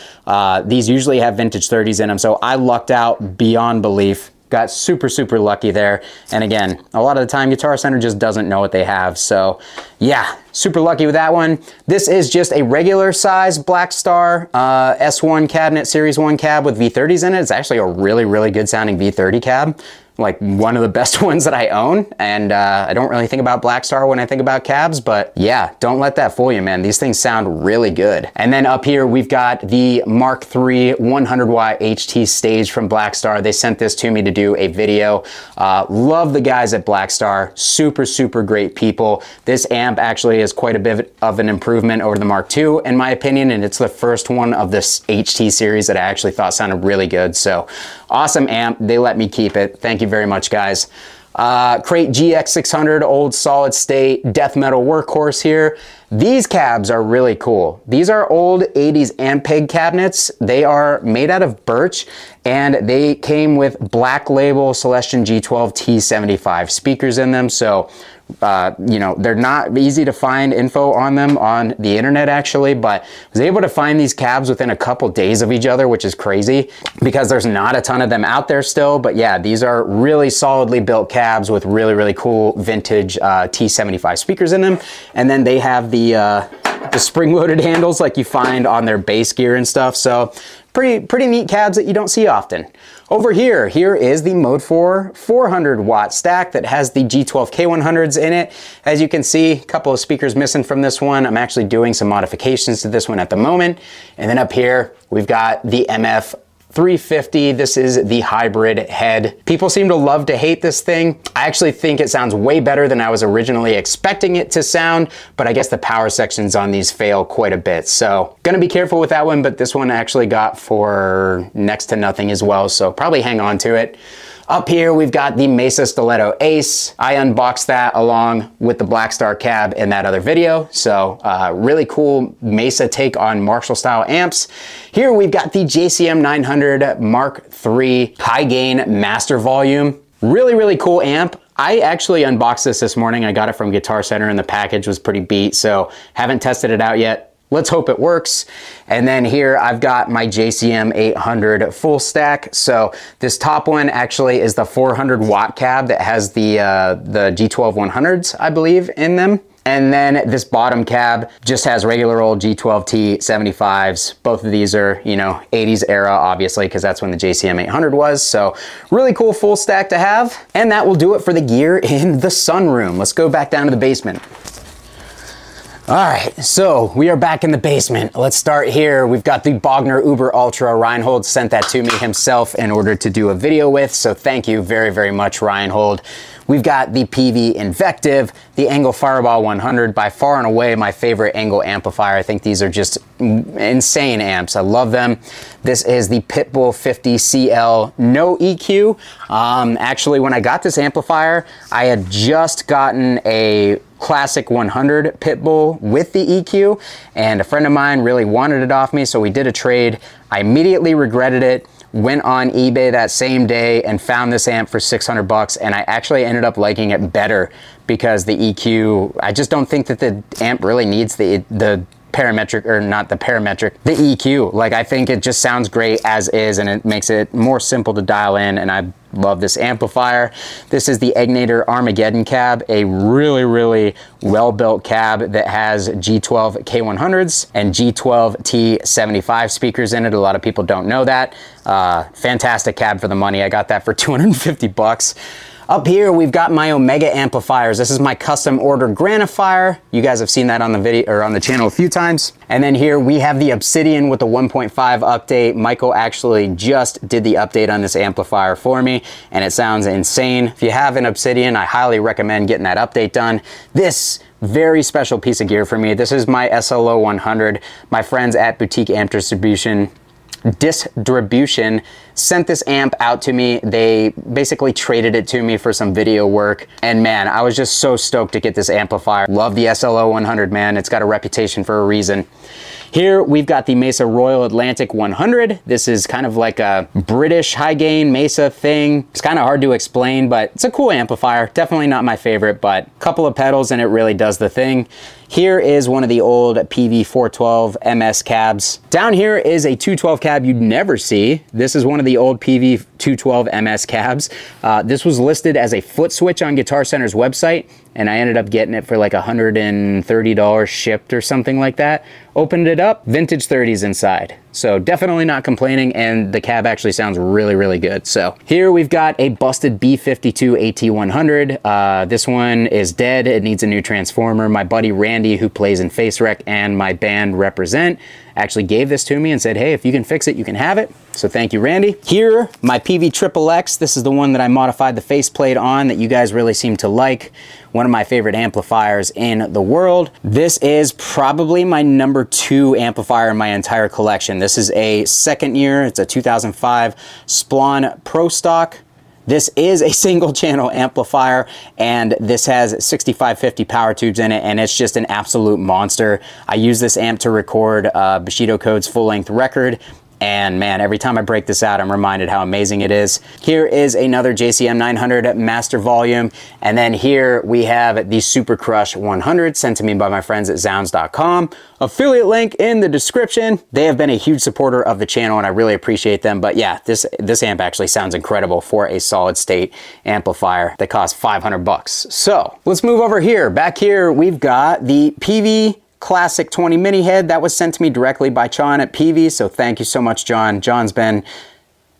These usually have vintage 30s in them, so I lucked out beyond belief. Got super, super lucky there. And again, a lot of the time, Guitar Center just doesn't know what they have. So yeah, super lucky with that one. This is just a regular size Blackstar S1 cabinet, Series 1 cab with V30s in it. It's actually a really, really good sounding V30 cab. Like one of the best ones that I own, and I don't really think about Blackstar when I think about cabs, but yeah, don't let that fool you, man. These things sound really good. And then up here, we've got the Mark III 100 watt HT stage from Blackstar. They sent this to me to do a video. Love the guys at Blackstar, super, super great people. This amp actually is quite a bit of an improvement over the Mark II, in my opinion, and it's the first one of this HT series that I actually thought sounded really good. So awesome amp, they let me keep it. Thank you very much, guys. Crate GX600, old solid state death metal workhorse here. These cabs are really cool. These are old 80s Ampeg cabinets. They are made out of birch, and they came with black label Celestion G12 T75 speakers in them. So you know, they're not easy to find info on them on the internet actually, but I was able to find these cabs within a couple days of each other, which is crazy because there's not a ton of them out there still. But yeah, these are really solidly built cabs with really, really cool vintage T75 speakers in them. And then they have the spring-loaded handles like you find on their bass gear and stuff. So pretty neat cabs that you don't see often. Over here is the Mode 4 400 watt stack that has the G12 K100s in it. As you can see, a couple of speakers missing from this one. I'm actually doing some modifications to this one at the moment. And then up here, we've got the MF 350. This is the hybrid head. People seem to love to hate this thing. I actually think it sounds way better than I was originally expecting it to sound, but I guess the power sections on these fail quite a bit. So gonna be careful with that one, but this one I actually got for next to nothing as well, so probably hang on to it. Up here, we've got the Mesa Stiletto Ace. I unboxed that along with the Blackstar cab in that other video. So really cool Mesa take on Marshall style amps. Here we've got the JCM 900 Mark III high gain master volume. Really, really cool amp. I actually unboxed this morning. I got it from Guitar Center and the package was pretty beat, so haven't tested it out yet. Let's hope it works. And then here I've got my JCM 800 full stack. So this top one actually is the 400 watt cab that has the G12 100s, I believe, in them. And then this bottom cab just has regular old G12T 75s. Both of these are, you know, 80s era, obviously, because that's when the JCM 800 was. So really cool full stack to have. And that will do it for the gear in the sunroom. Let's go back down to the basement. All right, so we are back in the basement. Let's start here. We've got the Bogner Uber Ultra. Reinhold sent that to me himself in order to do a video with, so thank you very, very much, Reinhold. We've got the PV Invective, the Angle Fireball 100, by far and away my favorite Angle amplifier. I think these are just insane amps. I love them. This is the Pitbull 50 CL no EQ. Actually, when I got this amplifier, I had just gotten a Classic 100 Pitbull with the EQ, and a friend of mine really wanted it off me, so we did a trade. I immediately regretted it, went on eBay that same day and found this amp for 600 bucks, and I actually ended up liking it better because the EQ, I just don't think that the amp really needs the parametric, or not the parametric, the EQ. Like, I think it just sounds great as is, and it makes it more simple to dial in, and I love this amplifier. This is the Egnator Armageddon cab, a really, really well-built cab that has G12 K100s and G12 T75 speakers in it. A lot of people don't know that. Fantastic cab for the money. I got that for 250 bucks. Up here, we've got my Omega amplifiers. This is my custom ordered Granifier. You guys have seen that on the video or on the channel a few times. And then here we have the Obsidian with the 1.5 update. Michael actually just did the update on this amplifier for me, and it sounds insane. If you have an Obsidian, I highly recommend getting that update done. This very special piece of gear for me. This is my SLO 100. My friends at Boutique Amp Distribution sent this amp out to me. They basically traded it to me for some video work, and man, I was just so stoked to get this amplifier. Love the SLO 100, man. It's got a reputation for a reason. Here we've got the Mesa Royal Atlantic 100. This is kind of like a British high gain Mesa thing. It's kind of hard to explain, but it's a cool amplifier. Definitely not my favorite, but a couple of pedals and it really does the thing. Here is one of the old PV 412 MS cabs. Down here is a 212 cab you'd never see. This is one of the old PV 212 MS cabs. This was listed as a foot switch on Guitar Center's website, and I ended up getting it for like $130 shipped or something like that. Opened it up, vintage 30s inside. So definitely not complaining, and the cab actually sounds really, really good. So here we've got a busted B52 AT100. This one is dead. It needs a new transformer. My buddy Randy, who plays in Face Wreck and my band Represent, actually gave this to me and said, hey, if you can fix it, you can have it. So thank you, Randy. Here, my PV XXX. This is the one that I modified the faceplate on that you guys really seem to like. One of my favorite amplifiers in the world. This is probably my #2 amplifier in my entire collection. This is a second year. It's a 2005 Splon Pro Stock. This is a single channel amplifier, and this has 6550 power tubes in it, and it's just an absolute monster. I use this amp to record Bushido Code's full-length record, and man, every time I break this out, I'm reminded how amazing it is. Here is another JCM 900 Master Volume, and then here we have the Super Crush 100 sent to me by my friends at Zounds.com. Affiliate link in the description. They have been a huge supporter of the channel, and I really appreciate them. But yeah, this amp actually sounds incredible for a solid state amplifier that costs 500 bucks. So let's move over here. Back here, we've got the PV Classic 20 Mini Head. That was sent to me directly by John at PV, so thank you so much, John. John's been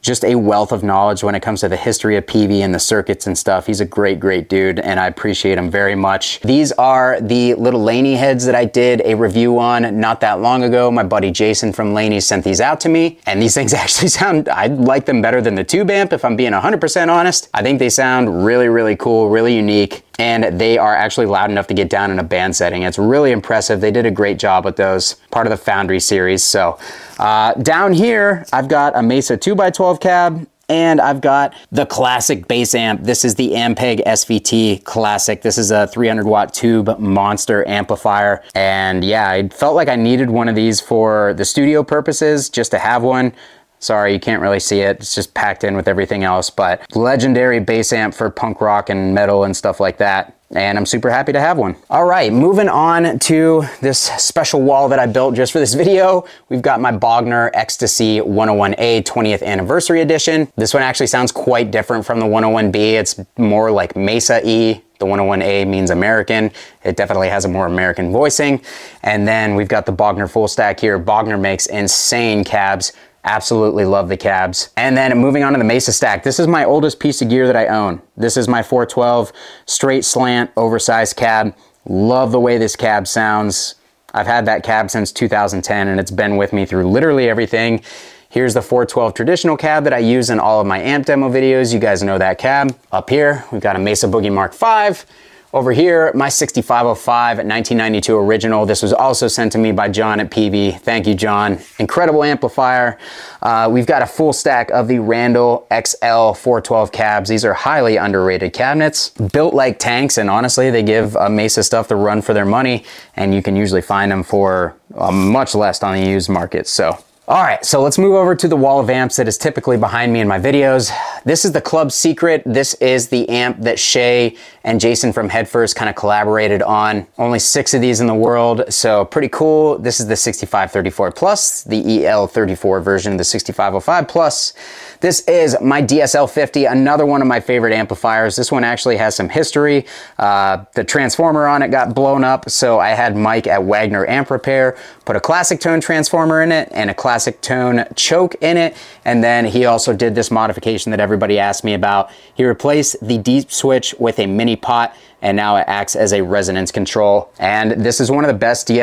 just a wealth of knowledge when it comes to the history of PV and the circuits and stuff. He's a great, great dude, and I appreciate him very much. These are the little Laney heads that I did a review on not that long ago. My buddy Jason from Laney sent these out to me, and these things actually sound, I like them better than the tube amp, if I'm being 100% honest. I think they sound really, really cool, really unique, and they are actually loud enough to get down in a band setting. It's really impressive. They did a great job with those, part of the Foundry series. So down here, I've got a Mesa 2x12 cab, and I've got the classic bass amp. This is the Ampeg SVT Classic. This is a 300 watt tube monster amplifier. And yeah, I felt like I needed one of these for the studio purposes, just to have one. Sorry, you can't really see it. It's just packed in with everything else, but legendary bass amp for punk rock and metal and stuff like that. And I'm super happy to have one. All right, moving on to this special wall that I built just for this video. We've got my Bogner Ecstasy 101A 20th Anniversary Edition. This one actually sounds quite different from the 101B. It's more like Mesa-y, The 101A means American. It definitely has a more American voicing. And then we've got the Bogner full stack here. Bogner makes insane cabs. Absolutely love the cabs. And then moving on to the Mesa stack. This is my oldest piece of gear that I own. This is my 412 straight slant oversized cab. Love the way this cab sounds. I've had that cab since 2010 and it's been with me through literally everything. Here's the 412 traditional cab that I use in all of my amp demo videos. You guys know that cab. Up here, we've got a Mesa Boogie Mark V. Over here, my 6505 1992 original. This was also sent to me by John at PB. Thank you, John. Incredible amplifier. We've got a full stack of the Randall XL 412 cabs. These are highly underrated cabinets, built like tanks, and honestly, they give Mesa stuff the run for their money, and you can usually find them for much less on the used market. So. All right, so let's move over to the wall of amps that is typically behind me in my videos. This is the Club Secret. This is the amp that Shay and Jason from Headfirst kind of collaborated on. Only 6 of these in the world, so pretty cool. This is the 6534 Plus, the EL34 version of the 6505 Plus. This is my DSL50, another one of my favorite amplifiers. This one actually has some history. The transformer on it got blown up, so I had Mike at Wagner Amp Repair put a classic tone transformer in it and a classic tone choke in it, and then he also did this modification that everybody asked me about. He replaced the deep switch with a mini pot, and now it acts as a resonance control. And this is one of the best it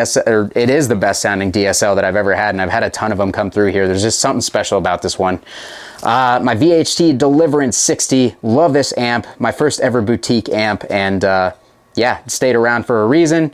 is the best sounding DSL that I've ever had, and I've had a ton of them come through here. There's just something special about this one. My VHT Deliverance 60, love this amp, my first ever boutique amp, and yeah, it stayed around for a reason.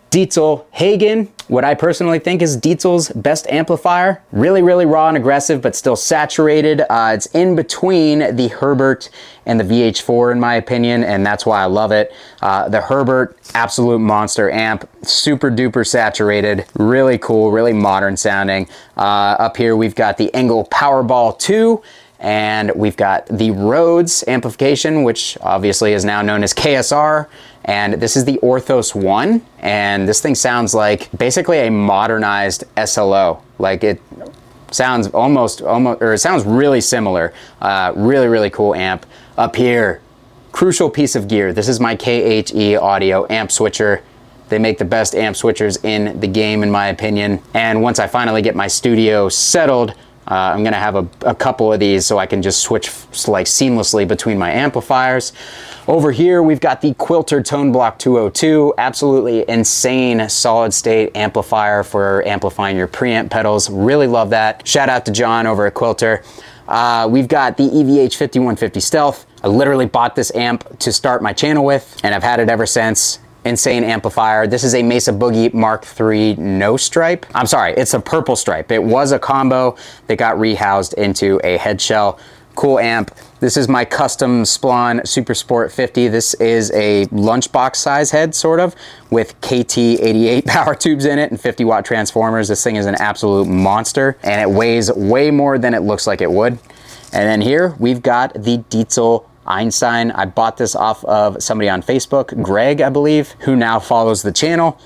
Dietzel Hagen, what I personally think is Dietzel's best amplifier. Really, really raw and aggressive, but still saturated. It's in between the Herbert and the VH4 in my opinion, and that's why I love it. The Herbert, absolute monster amp, super duper saturated, really cool, really modern sounding. Up here we've got the Engel Powerball 2, and we've got the Rhodes amplification, which obviously is now known as KSR. And this is the Orthos 1, and this thing sounds like basically a modernized SLO. Like it sounds it sounds really similar. Really, really cool amp. Up here, crucial piece of gear. This is my KHE Audio amp switcher. They make the best amp switchers in the game, in my opinion. And once I finally get my studio settled, I'm gonna have a couple of these so I can just switch like seamlessly between my amplifiers. Over here, we've got the Quilter Tone Block 202, absolutely insane solid state amplifier for amplifying your preamp pedals. Really love that. Shout out to John over at Quilter. We've got the EVH 5150 Stealth. I literally bought this amp to start my channel with, and I've had it ever since. Insane amplifier. This is a Mesa Boogie Mark III no stripe. I'm sorry, it's a purple stripe. It was a combo that got rehoused into a head shell. Cool amp. This is my custom Splon Super Sport 50. This is a lunchbox size head, sort of, with KT88 power tubes in it and 50-watt transformers. This thing is an absolute monster, and it weighs way more than it looks like it would. And then here, we've got the Dietzel Einstein. I bought this off of somebody on Facebook, Greg, I believe, who now follows the channel.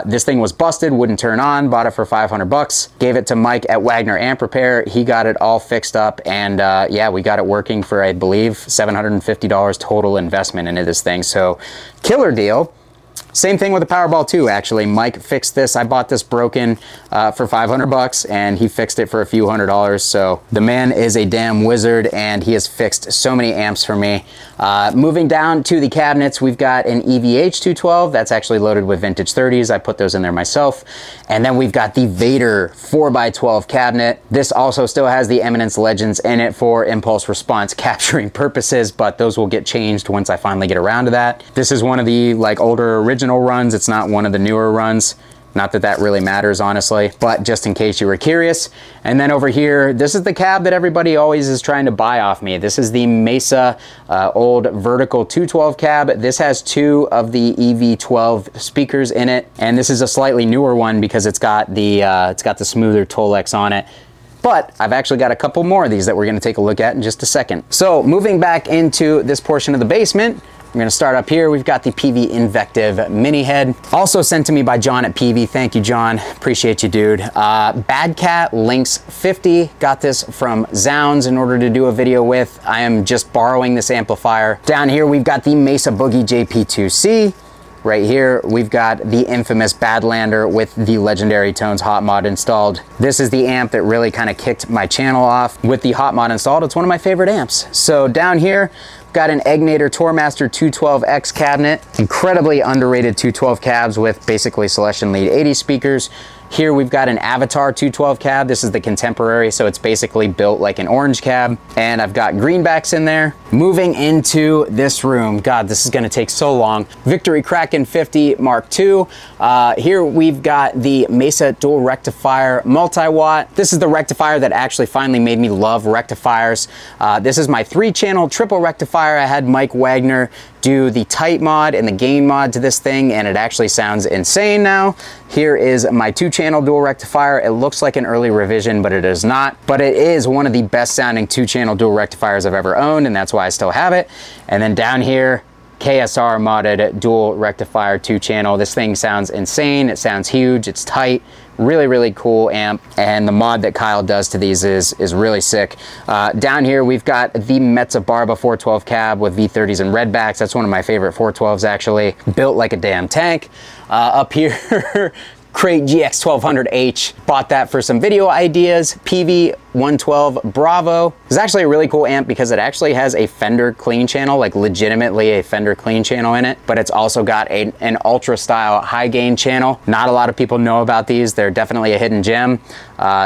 This thing was busted, wouldn't turn on, bought it for 500 bucks, gave it to Mike at Wagner Amp Repair. He got it all fixed up, and yeah, we got it working for, I believe, $750 total investment into this thing. So killer deal. Same thing with the Powerball 2, actually. Mike fixed this. I bought this broken for 500 bucks, and he fixed it for a few $100s. So the man is a damn wizard, and he has fixed so many amps for me. Moving down to the cabinets, we've got an EVH 212. That's actually loaded with vintage 30s. I put those in there myself. And then we've got the Vader 4x12 cabinet. This also still has the Eminence Legends in it for impulse response capturing purposes, but those will get changed once I finally get around to that. This is one of the like older original runs. It's not one of the newer runs. Not that that really matters, honestly, but just in case you were curious. And then over here, this is the cab that everybody always is trying to buy off me. This is the Mesa old vertical 212 cab. This has 2 of the EV12 speakers in it, and this is a slightly newer one because it's got the smoother Tolex on it. But I've actually got a couple more of these that we're gonna take a look at in just a second. So moving back into this portion of the basement, We're gonna start up here. We've got the PV Invective mini head, also sent to me by John at PV. Thank you, John. Appreciate you, dude. Bad Cat Lynx 50. Got this from Zounds in order to do a video with. I am just borrowing this amplifier. Down here, we've got the Mesa Boogie JP2C. Right here, we've got the infamous Badlander with the Legendary Tones hot mod installed. This is the amp that really kind of kicked my channel off. With the hot mod installed, it's one of my favorite amps. So down here, got an Egnator Tourmaster 212X cabinet. Incredibly underrated 212 cabs with basically Celestion Lead 80 speakers. Here we've got an Avatar 212 cab. This is the contemporary, so it's basically built like an orange cab. And I've got greenbacks in there. Moving into this room, God, this is gonna take so long. Victory Kraken 50 Mark II. Here we've got the Mesa Dual Rectifier Multi-Watt. This is the rectifier that actually finally made me love rectifiers. This is my 3-channel triple rectifier. I had Mike Wagner do the tight mod and the gain mod to this thing, and it actually sounds insane now. Here is my 2-channel dual rectifier. It looks like an early revision, but it is not. But it is one of the best sounding 2-channel dual rectifiers I've ever owned, and that's why I still have it. And then down here, KSR modded dual rectifier 2-channel. This thing sounds insane. It sounds huge. It's tight. Really, really cool amp. And the mod that Kyle does to these is really sick. Down here, we've got the Metza Barba 412 cab with V30s and redbacks. That's one of my favorite 412s, actually. Built like a damn tank. Up here, Crate GX1200H. Bought that for some video ideas. PV 112 Bravo. It's actually a really cool amp because it actually has a Fender clean channel, like legitimately a Fender clean channel in it, but it's also got an ultra style high gain channel. Not a lot of people know about these. They're definitely a hidden gem.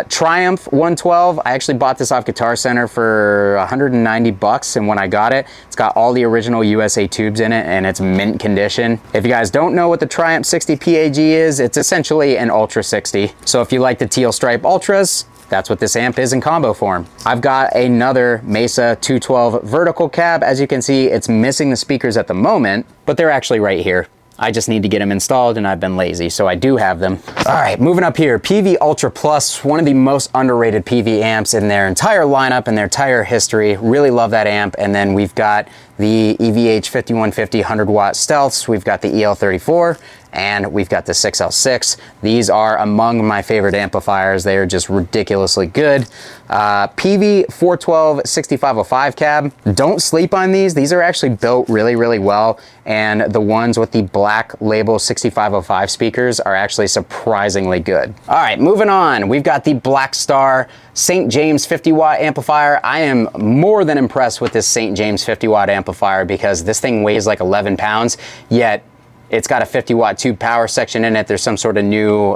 Triumph 112. I actually bought this off Guitar Center for 190 bucks, and when I got it, it's got all the original USA tubes in it, and it's mint condition. If you guys don't know what the Triumph 60 PAG is, it's essentially an Ultra 60. So if you like the teal stripe Ultras, that's what this amp is in combo form. I've got another Mesa 212 vertical cab. As you can see, it's missing the speakers at the moment, but they're actually right here. I just need to get them installed, and I've been lazy, so I do have them. All right, moving up here, PV Ultra Plus, one of the most underrated PV amps in their entire lineup and their entire history. Really love that amp. And then we've got the EVH 5150 100-watt Stealths. We've got the EL34, and we've got the 6L6. These are among my favorite amplifiers. They are just ridiculously good. PV 412 6505 cab. Don't sleep on these. These are actually built really, really well. And the ones with the black label 6505 speakers are actually surprisingly good. All right, moving on. We've got the Black Star St. James 50-watt amplifier. I am more than impressed with this St. James 50-watt amplifier because this thing weighs like 11 pounds, yet it's got a 50-watt tube power section in it. There's some sort of new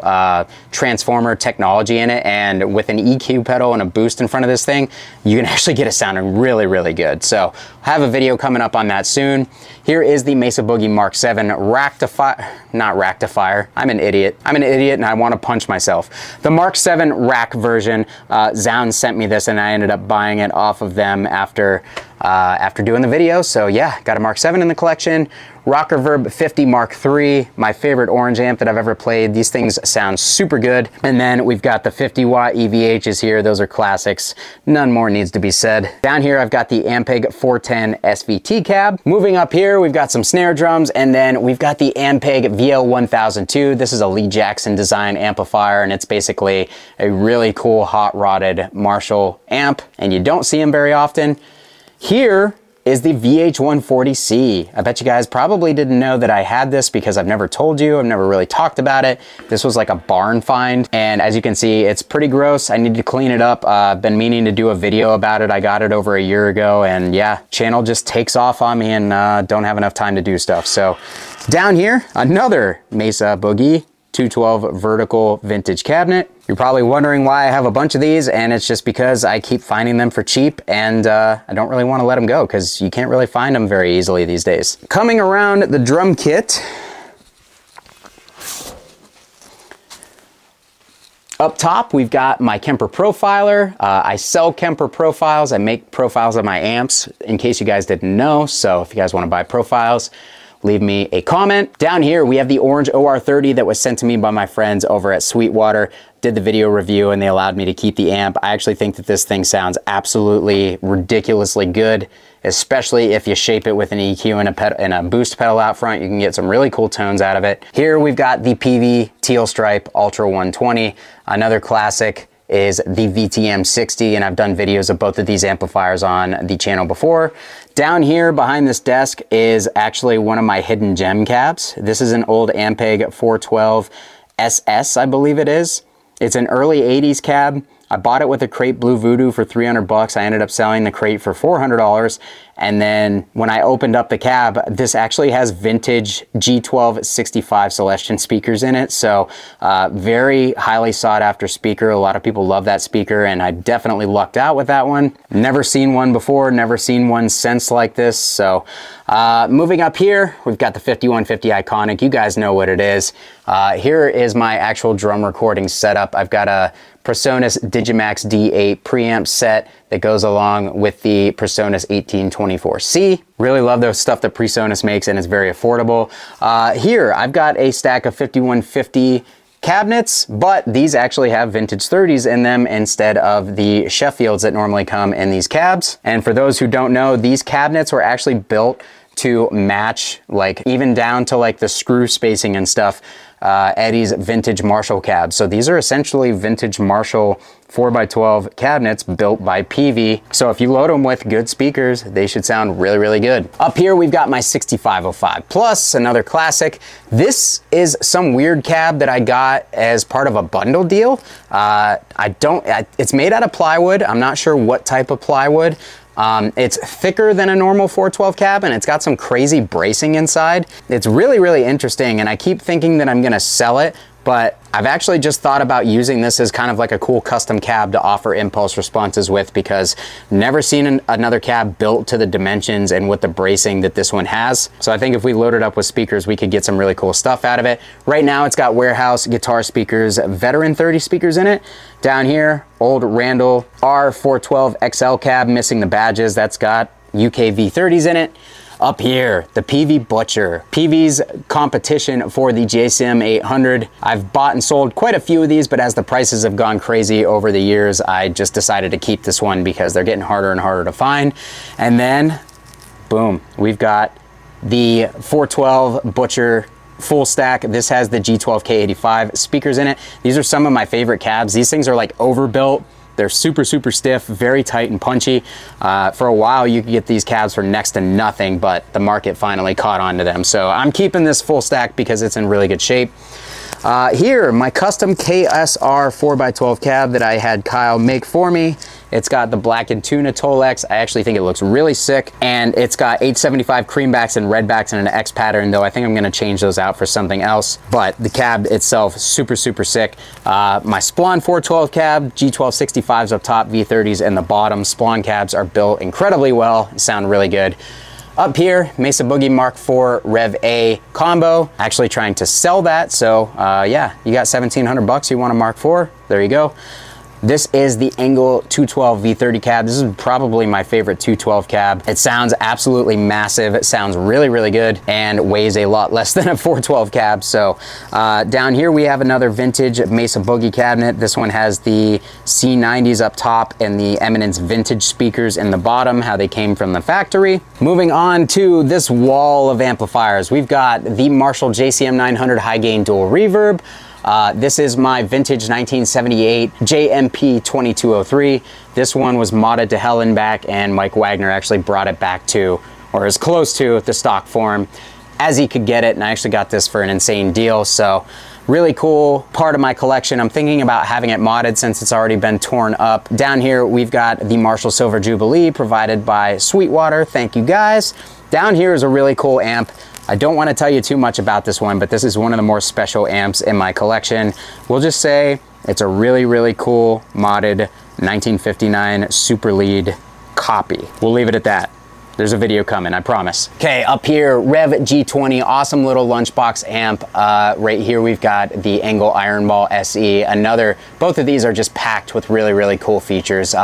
transformer technology in it, and with an EQ pedal and a boost in front of this thing, you can actually get it sounding really, really good. So I have a video coming up on that soon. Here is the Mesa Boogie Mark 7 not rectifier. I'm an idiot. I'm an idiot and I want to punch myself. The Mark 7 rack version, Zounds sent me this and I ended up buying it off of them after doing the video. So yeah, got a Mark 7 in the collection. Rocker Verb 50 Mark III, my favorite orange amp that I've ever played. These things sound super good. And then we've got the 50-watt EVHs here. Those are classics. None more needs to be said. Down here, I've got the Ampeg 410 SVT cab. Moving up here, we've got some snare drums, and then we've got the Ampeg VL1002. This is a Lee Jackson design amplifier, and it's basically a really cool hot-rodded Marshall amp, and you don't see them very often. Here is the VH140C. I bet you guys probably didn't know that I had this because I've never told you. I've never really talked about it. This was like a barn find. And as you can see, it's pretty gross. I need to clean it up. I've been meaning to do a video about it. I got it over a year ago, and yeah, channel just takes off on me and don't have enough time to do stuff. So down here, another Mesa Boogie 212 vertical vintage cabinet. You're probably wondering why I have a bunch of these, and it's just because I keep finding them for cheap, and I don't really want to let them go because you can't really find them very easily these days. Coming around the drum kit, up top, we've got my Kemper Profiler. I sell Kemper profiles. I make profiles of my amps, in case you guys didn't know. So if you guys want to buy profiles, leave me a comment. Down here, we have the orange OR30 that was sent to me by my friends over at Sweetwater. Did the video review and they allowed me to keep the amp. I actually think that this thing sounds absolutely ridiculously good. especially if you shape it with an EQ and a boost pedal out front. You can get some really cool tones out of it. Here we've got the PV Teal Stripe Ultra 120. Another classic is the VTM 60, and I've done videos of both of these amplifiers on the channel before. Down here behind this desk is actually one of my hidden gem cabs. This is an old Ampeg 412 SS, I believe it is. It's an early 80s cab. I bought it with a crate Blue Voodoo for 300 bucks. I ended up selling the crate for $400. And then when I opened up the cab, this actually has vintage G12 65 Celestion speakers in it. So very highly sought after speaker. A lot of people love that speaker, and I definitely lucked out with that one. Never seen one before, never seen one since like this. So moving up here, we've got the 5150 Iconic. You guys know what it is. Here is my actual drum recording setup. I've got a PreSonus Digimax D8 preamp set that goes along with the PreSonus 1824C. Really love the stuff that PreSonus makes, and it's very affordable. Here, I've got a stack of 5150 cabinets, but these actually have vintage 30s in them instead of the Sheffields that normally come in these cabs. And for those who don't know, these cabinets were actually built to match, like even down to like the screw spacing and stuff, Eddie's vintage Marshall cabs. So these are essentially vintage Marshall 4x12 cabinets built by PV. So if you load them with good speakers, they should sound really, really good. Up here, we've got my 6505 Plus, another classic. This is some weird cab that I got as part of a bundle deal. It's made out of plywood. I'm not sure what type of plywood. It's thicker than a normal 412 cab, and it's got some crazy bracing inside. It's really, really interesting, and I keep thinking that I'm gonna sell it, but I've actually just thought about using this as kind of like a cool custom cab to offer impulse responses with, because never seen another cab built to the dimensions and with the bracing that this one has. So I think if we load it up with speakers, we could get some really cool stuff out of it. Right now it's got warehouse guitar speakers, veteran 30 speakers in it. Down here, old Randall R412 XL cab, missing the badges. That's got UK V30s in it. Up here, the PV Butcher, PV's competition for the JCM 800. I've bought and sold quite a few of these, but as the prices have gone crazy over the years, I just decided to keep this one because they're getting harder and harder to find. And then, boom, we've got the 412 Butcher full stack. This has the G12K85 speakers in it. These are some of my favorite cabs. These things are like overbuilt. They're super, super stiff, very tight and punchy. For a while, you could get these cabs for next to nothing, but the market finally caught on to them. So I'm keeping this full stack because it's in really good shape. Here, my custom KSR 4x12 cab that I had Kyle make for me. It's got the black and tuna Tolex. I actually think it looks really sick. And it's got 875 creambacks and redbacks and an X pattern, though I think I'm gonna change those out for something else. But the cab itself, super, super sick. My Splon 412 cab, G1265s up top, V30s in the bottom. Splon cabs are built incredibly well, sound really good. Up here, Mesa Boogie Mark IV Rev A combo. Actually trying to sell that, so yeah, you got 1,700 bucks, you want a Mark IV, there you go. This is the Engel 212 V30 cab. This is probably my favorite 212 cab. It sounds absolutely massive. It sounds really, really good and weighs a lot less than a 412 cab. So down here we have another vintage Mesa Boogie cabinet. This one has the C90s up top and the Eminence vintage speakers in the bottom, how they came from the factory. Moving on to this wall of amplifiers. We've got the Marshall JCM 900 high gain dual reverb. This is my vintage 1978 JMP 2203. This one was modded to hell and back, and Mike Wagner actually brought it back to, or as close to, the stock form as he could get it, and I actually got this for an insane deal. So really cool part of my collection. I'm thinking about having it modded since it's already been torn up. Down here we've got the Marshall Silver Jubilee provided by Sweetwater. Thank you guys. Down here is a really cool amp. I don't want to tell you too much about this one, but this is one of the more special amps in my collection. We'll just say it's a really, really cool modded 1959 Super Lead copy. We'll leave it at that. There's a video coming, I promise. Okay, up here, Rev G20, awesome little lunchbox amp. Right here we've got the Engel Iron Ball SE. Both of these are just packed with really, really cool features.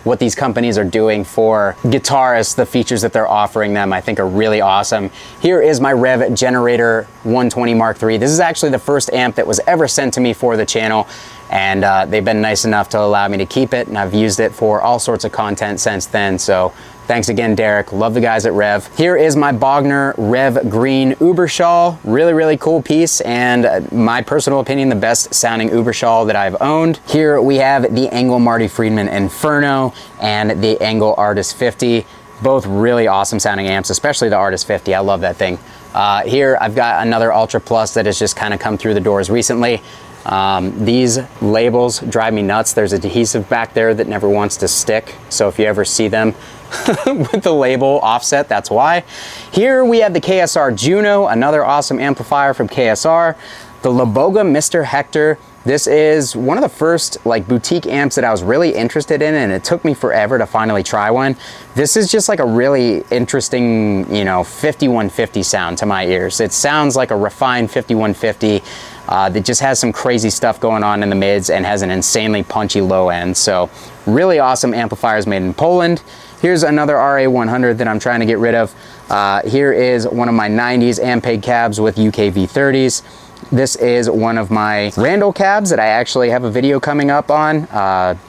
What these companies are doing for guitarists, the features that they're offering them, I think are really awesome. Here is my Rev Generator 120 Mark III. This is actually the first amp that was ever sent to me for the channel, and they've been nice enough to allow me to keep it, and I've used it for all sorts of content since then, so Thanks again, Derek. Love the guys at Rev. Here is my Bogner Rev Green Ubershaw. Really, really cool piece, and my personal opinion, the best sounding Ubershaw that I've owned. Here we have the Engel Marty Friedman Inferno and the Engel Artist 50. Both really awesome sounding amps, especially the Artist 50. I love that thing. Here I've got another Ultra Plus that has just kind of come through the doors recently. These labels drive me nuts. There's adhesive back there that never wants to stick. So if you ever see them with the label offset, that's why. Here we have the KSR Juno, another awesome amplifier from KSR. The Laboga Mr. Hector. This is one of the first like boutique amps that I was really interested in, and it took me forever to finally try one. This is just like a really interesting, you know, 5150 sound to my ears. It sounds like a refined 5150 that just has some crazy stuff going on in the mids and has an insanely punchy low end. So really awesome amplifiers made in Poland. Here's another RA100 that I'm trying to get rid of. Here is one of my 90s Ampeg cabs with UK V30s. This is one of my Randall cabs that I actually have a video coming up on.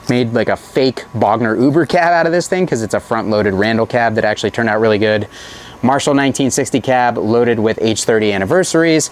Made like a fake Bogner Uber cab out of this thing because it's a front-loaded Randall cab that actually turned out really good. Marshall 1960 cab loaded with H30 anniversaries.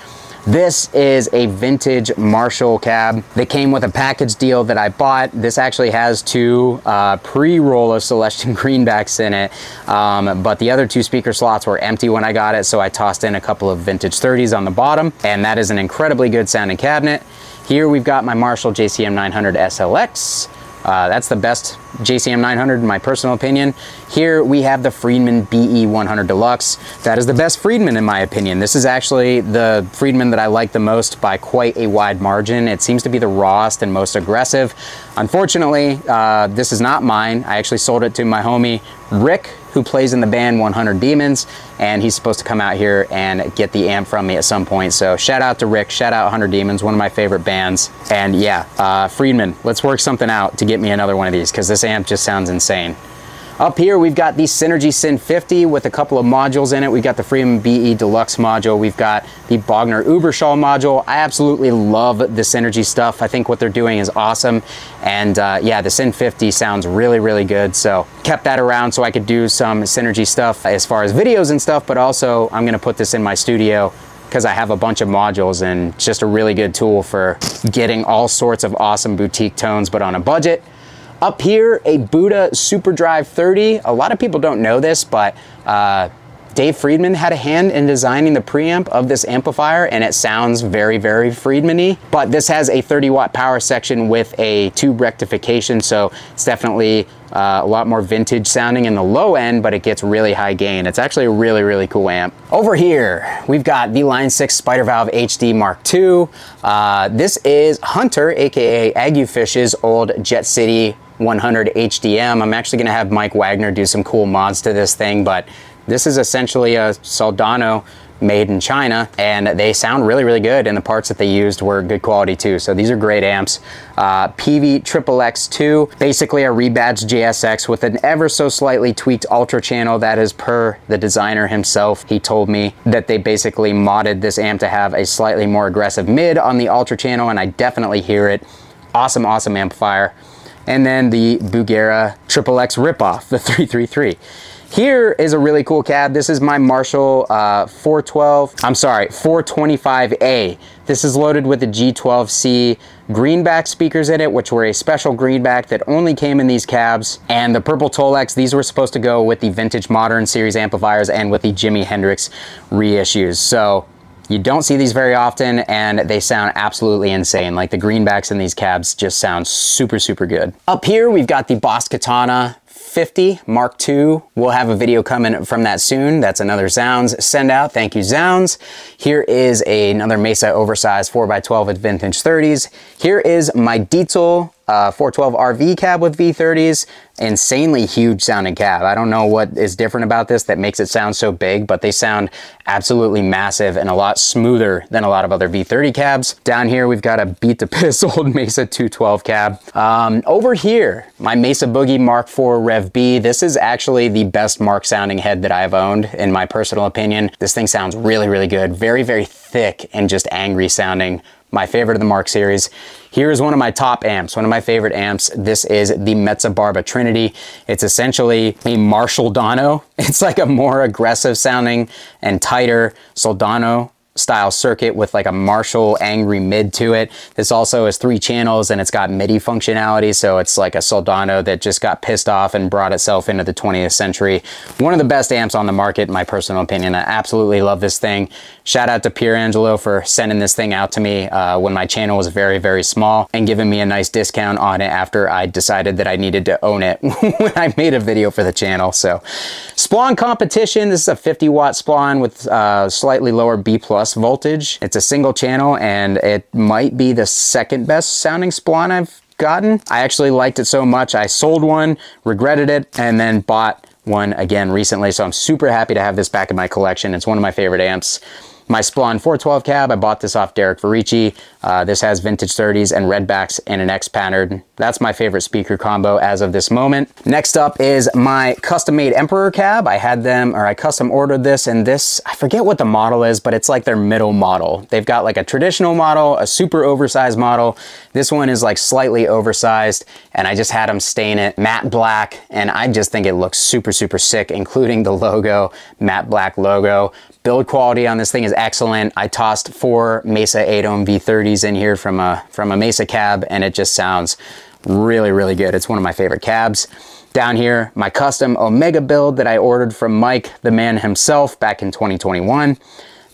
This is a vintage Marshall cab that came with a package deal that I bought. This actually has two pre-roll Celestion greenbacks in it, but the other two speaker slots were empty when I got it, so I tossed in a couple of vintage 30s on the bottom, and that is an incredibly good sounding cabinet. Here we've got my Marshall JCM 900 SLX. That's the best JCM 900 in my personal opinion. Here we have the Friedman BE 100 Deluxe. That is the best Friedman in my opinion. This is actually the Friedman that I like the most by quite a wide margin. It seems to be the rawest and most aggressive. Unfortunately, this is not mine. I actually sold it to my homie Rick, who plays in the band 100 Demons, and he's supposed to come out here and get the amp from me at some point. So shout out to Rick, shout out 100 Demons, one of my favorite bands. And yeah, Friedman, let's work something out to get me another one of these, because this amp just sounds insane. Up here, we've got the Synergy Syn 50 with a couple of modules in it. We've got the Friedman BE Deluxe module. We've got the Bogner Ubershaw module. I absolutely love the Synergy stuff. I think what they're doing is awesome. And yeah, the Syn 50 sounds really, really good. So kept that around so I could do some Synergy stuff as far as videos and stuff, but also I'm gonna put this in my studio because I have a bunch of modules, and it's just a really good tool for getting all sorts of awesome boutique tones, but on a budget. Up here, a Buddha Super Drive 30. A lot of people don't know this, but Dave Friedman had a hand in designing the preamp of this amplifier, and it sounds very, very Friedman-y. But this has a 30-watt power section with a tube rectification, so it's definitely a lot more vintage sounding in the low end, but it gets really high gain. It's actually a really, really cool amp. Over here, we've got the Line 6 Spider Valve HD Mark II. This is Hunter, aka Agufish's old Jet City 100 HDM. I'm actually gonna have Mike Wagner do some cool mods to this thing, but this is essentially a Soldano made in China, and they sound really, really good, and the parts that they used were good quality too. So these are great amps. PV XXX2, basically a rebadged JSX with an ever so slightly tweaked Ultra channel. That is per the designer himself. He told me that they basically modded this amp to have a slightly more aggressive mid on the Ultra channel, and I definitely hear it. Awesome, awesome amplifier. And then the Bugera XXX ripoff, the 333. Here is a really cool cab. This is my Marshall 425A. This is loaded with the G12C greenback speakers in it, which were a special greenback that only came in these cabs. And the purple Tolex, these were supposed to go with the vintage modern series amplifiers and with the Jimi Hendrix reissues. So you don't see these very often, and they sound absolutely insane. Like the greenbacks in these cabs just sound super, super good. Up here, we've got the Boss Katana 50 Mark II. We'll have a video coming from that soon. That's another Zounds send out. Thank you, Zounds. Here is another Mesa oversized 4x12 with vintage 30s. Here is my Dietzel 412 RV cab with V30s. Insanely huge sounding cab. I don't know what is different about this that makes it sound so big, but they sound absolutely massive and a lot smoother than a lot of other V30 cabs. Down here, we've got a beat to piss old Mesa 212 cab. Over here, my Mesa Boogie Mark IV Rev B. This is actually the best Mark sounding head that I've owned, in my personal opinion. This thing sounds really, really good. Very, very thick and just angry sounding, my favorite of the Mark series. Here's one of my top amps, one of my favorite amps. This is the Mezza Barba Trinity. It's essentially a Marshall Dono. It's like a more aggressive sounding and tighter Soldano style circuit with like a Marshall angry mid to it. This also has 3 channels and it's got MIDI functionality, so it's like a Soldano that just got pissed off and brought itself into the 20th century. One of the best amps on the market, in my personal opinion. I absolutely love this thing. Shout out to Pierangelo for sending this thing out to me when my channel was very, very small and giving me a nice discount on it after I decided that I needed to own it when I made a video for the channel. So Splon competition, this is a 50 watt Splon with slightly lower B+ voltage. It's a single channel and it might be the second best sounding Splon I've gotten. I actually liked it so much I sold one, regretted it, and then bought one again recently, so I'm super happy to have this back in my collection. It's one of my favorite amps. My Splon 412 cab, I bought this off Derek Verici. This has vintage 30s and redbacks and an X pattern. That's my favorite speaker combo as of this moment. Next up is my custom-made Emperor cab. I had them, or I custom ordered this, and this, I forget what the model is, but it's like their middle model. They've got like a traditional model, a super oversized model. This one is like slightly oversized, and I just had them stain it matte black, and I just think it looks super, super sick, including the logo, matte black logo. Build quality on this thing is excellent. I tossed 4 Mesa 8-ohm V30s in here from a Mesa cab, and it just sounds really, really good. It's one of my favorite cabs. Down here, my custom Omega build that I ordered from Mike, the man himself, back in 2021.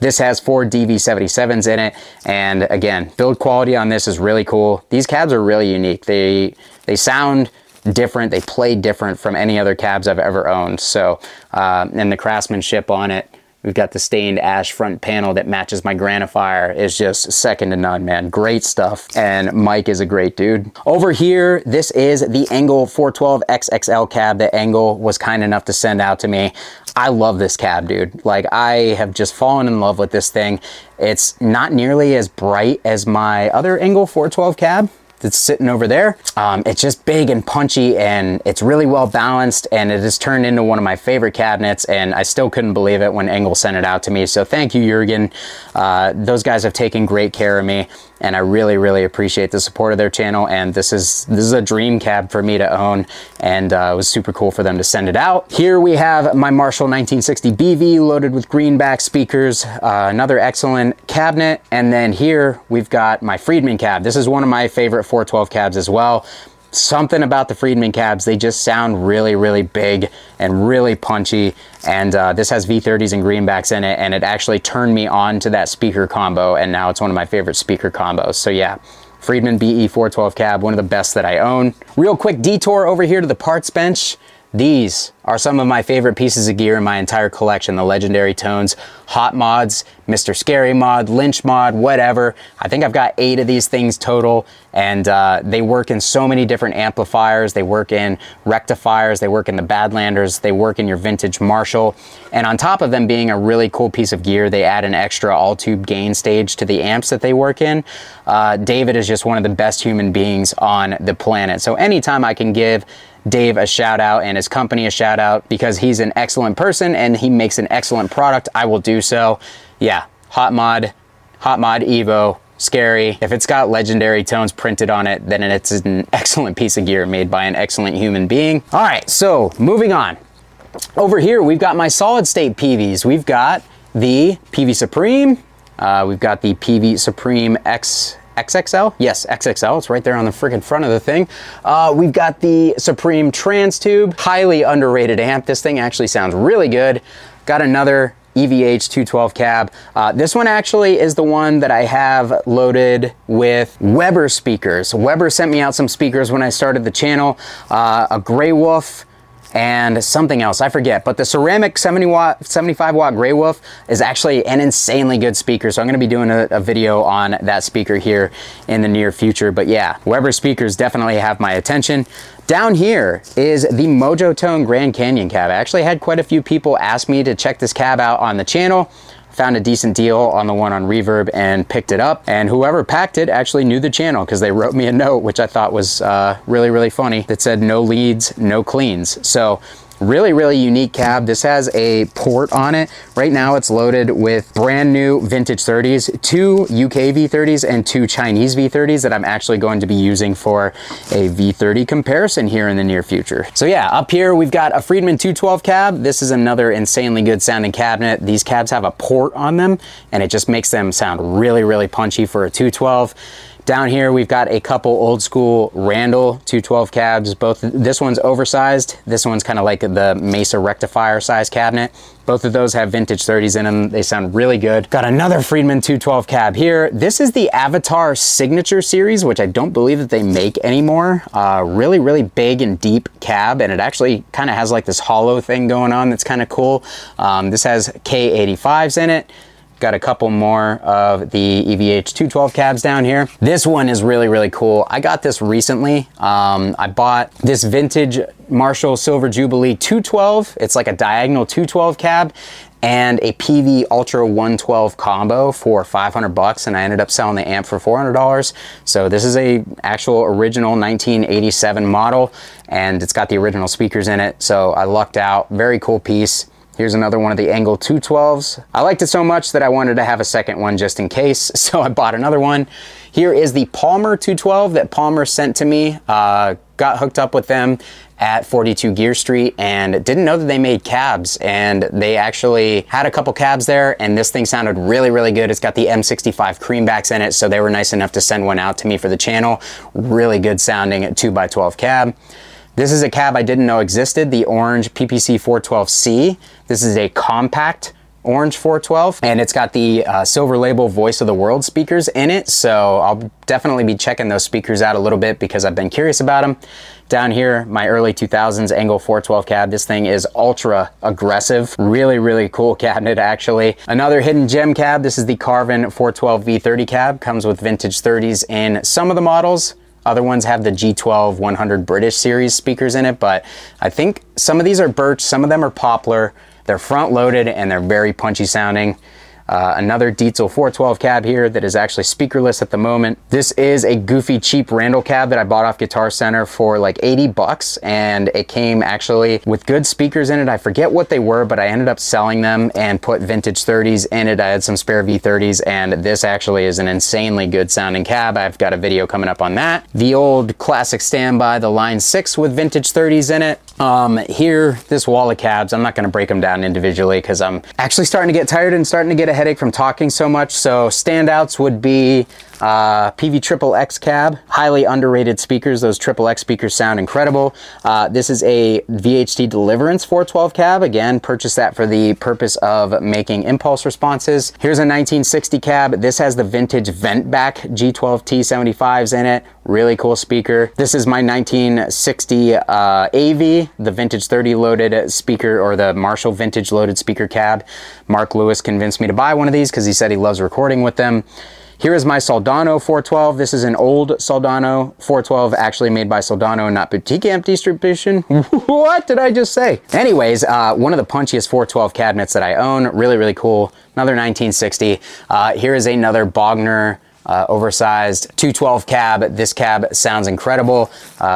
This has 4 DV77s in it, and again, build quality on this is really cool. These cabs are really unique. They sound different, they play different from any other cabs I've ever owned. So, and the craftsmanship on it, we've got the stained ash front panel that matches my Granifier, is just second to none, man. Great stuff. And Mike is a great dude. Over here, this is the Engel 412 XXL cab that Engel was kind enough to send out to me. I love this cab, dude. Like, I have just fallen in love with this thing. It's not nearly as bright as my other Engel 412 cab that's sitting over there. It's just big and punchy, and it's really well balanced, and it has turned into one of my favorite cabinets, and I still couldn't believe it when Engel sent it out to me. So thank you, Jurgen. Those guys have taken great care of me, and I really, really appreciate the support of their channel, and this is a dream cab for me to own, and it was super cool for them to send it out. Here we have my Marshall 1960 BV loaded with greenback speakers, another excellent cabinet, and then here we've got my Friedman cab. This is one of my favorite 412 cabs as well. Something about the Friedman cabs, they just sound really, really big and really punchy, and this has V30s and greenbacks in it, and it actually turned me on to that speaker combo, and now it's one of my favorite speaker combos. So yeah, Friedman BE 412 cab, one of the best that I own. Real quick detour over here to the parts bench. These are some of my favorite pieces of gear in my entire collection, the Legendary Tones Hot Mods, Mr. Scary Mod, Lynch Mod, whatever. I think I've got 8 of these things total, and they work in so many different amplifiers. They work in rectifiers, they work in the Badlanders, they work in your vintage Marshall. And on top of them being a really cool piece of gear, they add an extra all-tube gain stage to the amps that they work in. David is just one of the best human beings on the planet. So anytime I can give Dave a shout out and his company a shout out because he's an excellent person and he makes an excellent product, I will do so. Yeah, Hot Mod Evo, Scary. If it's got Legendary Tones printed on it, then it's an excellent piece of gear made by an excellent human being. All right, so moving on. Over here, we've got my solid state PVs. We've got the PV Supreme. We've got the PV Supreme XXL? Yes, XXL. It's right there on the freaking front of the thing. We've got the Supreme Trans Tube. Highly underrated amp. This thing actually sounds really good. Got another EVH 212 cab. This one actually is the one that I have loaded with Weber speakers. Weber sent me out some speakers when I started the channel. A Grey Wolf and something else, I forget, but the ceramic 75 watt Grey Wolf is actually an insanely good speaker, so I'm gonna be doing a video on that speaker here in the near future. But yeah, Weber speakers definitely have my attention. Down here is the Mojo Tone Grand Canyon cab. I actually had quite a few people ask me to check this cab out on the channel. Found a decent deal on the one on Reverb and picked it up, and whoever packed it actually knew the channel because they wrote me a note, which I thought was really, really funny, that said no leads, no cleans. So Really, really unique cab. This has a port on it. Right now it's loaded with brand new vintage 30s, 2 UK V30s and 2 Chinese V30s that I'm actually going to be using for a V30 comparison here in the near future. So yeah, up here we've got a Friedman 212 cab. This is another insanely good sounding cabinet. These cabs have a port on them and it just makes them sound really, really punchy for a 212. Down here, we've got a couple old school Randall 212 cabs. Both, this one's oversized. This one's kind of like the Mesa rectifier size cabinet. Both of those have vintage 30s in them. They sound really good. Got another Friedman 212 cab here. This is the Avatar Signature Series, which I don't believe that they make anymore. Really, really big and deep cab, and it actually kind of has like this hollow thing going on that's kind of cool. This has K85s in it. Got a couple more of the EVH 212 cabs down here. This one is really, really cool. I got this recently. I bought this vintage Marshall Silver Jubilee 212. It's like a diagonal 212 cab and a PV Ultra 112 combo for 500 bucks, and I ended up selling the amp for $400. So this is a actual original 1987 model, and it's got the original speakers in it. So I lucked out. Very cool piece. Here's another one of the Angle 212s. I liked it so much that I wanted to have a second one just in case, so I bought another one. Here is the Palmer 212 that Palmer sent to me. Got hooked up with them at 42 Gear Street and didn't know that they made cabs, and they actually had a couple cabs there, and this thing sounded really, really good. It's got the M65 creambacks in it, so they were nice enough to send one out to me for the channel. Really good sounding 2x12 cab. This is a cab I didn't know existed, the orange PPC 412C. This is a compact orange 412, and it's got the silver label Voice of the World speakers in it, so I'll definitely be checking those speakers out a little bit because I've been curious about them. Down here, my early 2000s Angle 412 cab. This thing is ultra aggressive. Really, really cool cabinet, actually. Another hidden gem cab. This is the Carvin 412 V30 cab. Comes with vintage 30s in some of the models. Other ones have the G12 100 British series speakers in it, but I think some of these are birch, some of them are poplar. They're front loaded and they're very punchy sounding. Another Dietzel 412 cab here that is actually speakerless at the moment. This is a goofy cheap Randall cab that I bought off Guitar Center for like 80 bucks, and it came actually with good speakers in it. I forget what they were, but I ended up selling them and put vintage 30s in it. I had some spare V30s, and this actually is an insanely good sounding cab. I've got a video coming up on that. The old classic standby, the Line 6 with vintage 30s in it. Here, this wall of cabs, I'm not going to break them down individually because I'm actually starting to get tired and starting to get a headache from talking so much. So standouts would be PV Triple X cab, highly underrated speakers. Those Triple X speakers sound incredible. This is a VHT Deliverance 412 cab. Again, purchased that for the purpose of making impulse responses. Here's a 1960 cab. This has the vintage Ventback G12T75s in it. Really cool speaker. This is my 1960 AV, the vintage 30 loaded speaker, or the Marshall vintage loaded speaker cab. Mark Lewis convinced me to buy one of these because he said he loves recording with them. Here is my Soldano 412. This is an old Soldano 412, actually made by Soldano and not boutique amp distribution. What did I just say? Anyways, one of the punchiest 412 cabinets that I own. Really, really cool. Another 1960. Here is another Bogner oversized 212 cab. This cab sounds incredible.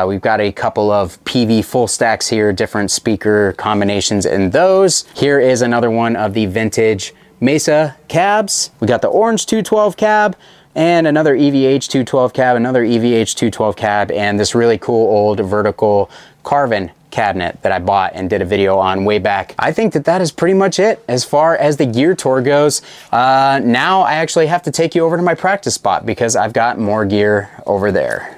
We've got a couple of PV full stacks here, different speaker combinations in those. Here is another one of the vintage Mesa cabs. We got the orange 212 cab and another EVH 212 cab, another EVH 212 cab, and this really cool old vertical Carvin cabinet that I bought and did a video on way back. I think that that is pretty much it as far as the gear tour goes. Now I actually have to take you over to my practice spot because I've got more gear over there.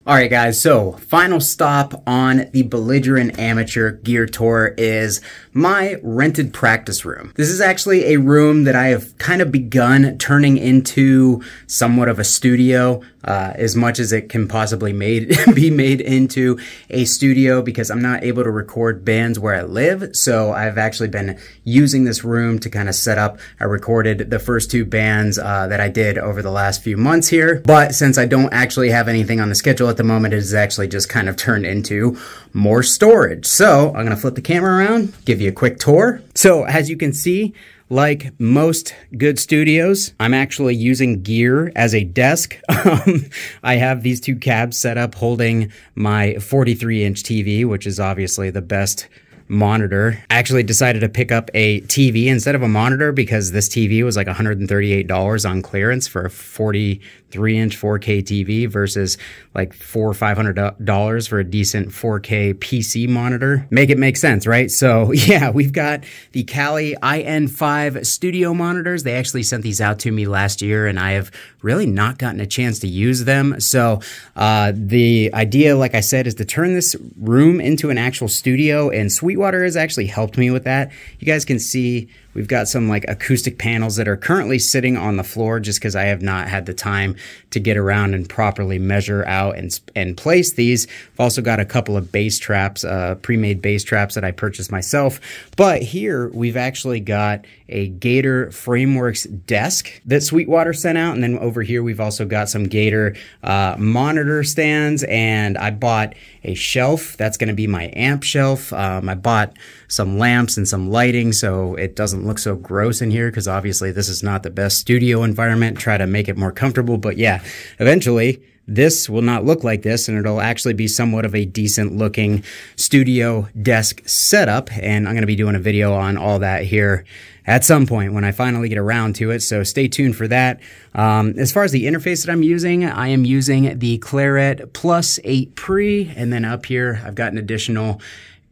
All right, guys, so final stop on the Belligerent Amateur Gear Tour is my rented practice room. This is actually a room that I have kind of begun turning into somewhat of a studio, as much as it can possibly be made into a studio, because I'm not able to record bands where I live. So I've actually been using this room to kind of set up. I recorded the first 2 bands that I did over the last few months here. But since I don't actually have anything on the schedule at the moment, it is actually just kind of turned into more storage. So I'm going to flip the camera around, give you a quick tour. So as you can see, like most good studios, I'm actually using gear as a desk. I have these two cabs set up holding my 43-inch TV, which is obviously the best monitor. I actually decided to pick up a TV instead of a monitor because this TV was like $138 on clearance for a 43-inch 4K TV versus like $400 or $500 for a decent 4K PC monitor. Make it make sense, right? So yeah, we've got the Kali IN5 studio monitors. They actually sent these out to me last year and I have really not gotten a chance to use them. So the idea, like I said, is to turn this room into an actual studio, and Sweetwater has actually helped me with that. You guys can see we've got some like acoustic panels that are currently sitting on the floor just because I have not had the time to get around and properly measure out and place these. I've also got a couple of bass traps, pre-made bass traps that I purchased myself. But here we've actually got a Gator Frameworks desk that Sweetwater sent out. And then over here, we've also got some Gator monitor stands, and I bought a shelf. That's going to be my amp shelf. I bought some lamps and some lighting so it doesn't look so gross in here, because obviously this is not the best studio environment. Try to make it more comfortable, but yeah, eventually this will not look like this, and it'll actually be somewhat of a decent looking studio desk setup, and I'm going to be doing a video on all that here at some point when I finally get around to it, so stay tuned for that. As far as the interface that I'm using, I am using the Claret Plus 8 Pre, and then up here I've got an additional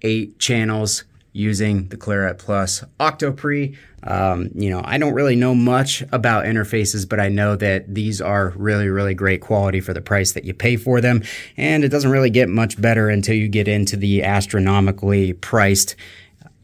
8 channels using the Claret Plus Octo Pre. You know, I don't really know much about interfaces, but I know that these are really, really great quality for the price that you pay for them. And it doesn't really get much better until you get into the astronomically priced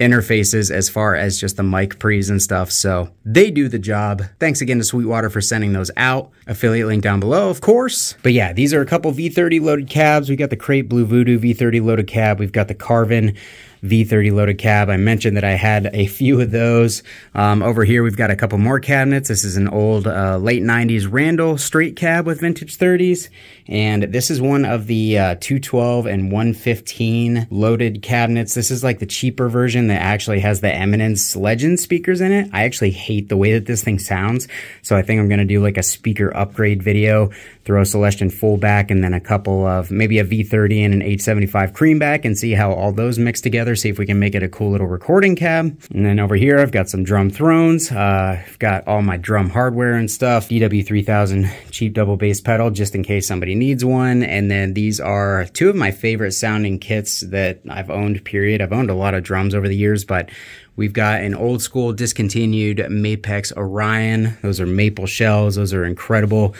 interfaces as far as just the mic pre's and stuff. So they do the job. Thanks again to Sweetwater for sending those out. Affiliate link down below, of course. But yeah, these are a couple V30 loaded cabs. We got the Crate Blue Voodoo V30 loaded cab. We've got the Carvin V30 loaded cab. I mentioned that I had a few of those. Over here, we've got a couple more cabinets. This is an old late 90s Randall straight cab with vintage 30s. And this is one of the 212 and 115 loaded cabinets. This is like the cheaper version that actually has the Eminence Legend speakers in it. I actually hate the way that this thing sounds. So I think I'm going to do like a speaker upgrade video, throw a Celestion full back and then a couple of maybe a V30 and an 875 cream back and see how all those mix together. See if we can make it a cool little recording cab. And then over here, I've got some drum thrones. I've got all my drum hardware and stuff. DW3000 cheap double bass pedal, just in case somebody needs one. And then these are two of my favorite sounding kits that I've owned, period. I've owned a lot of drums over the years, but we've got an old school discontinued Mapex Orion. Those are maple shells. Those are incredible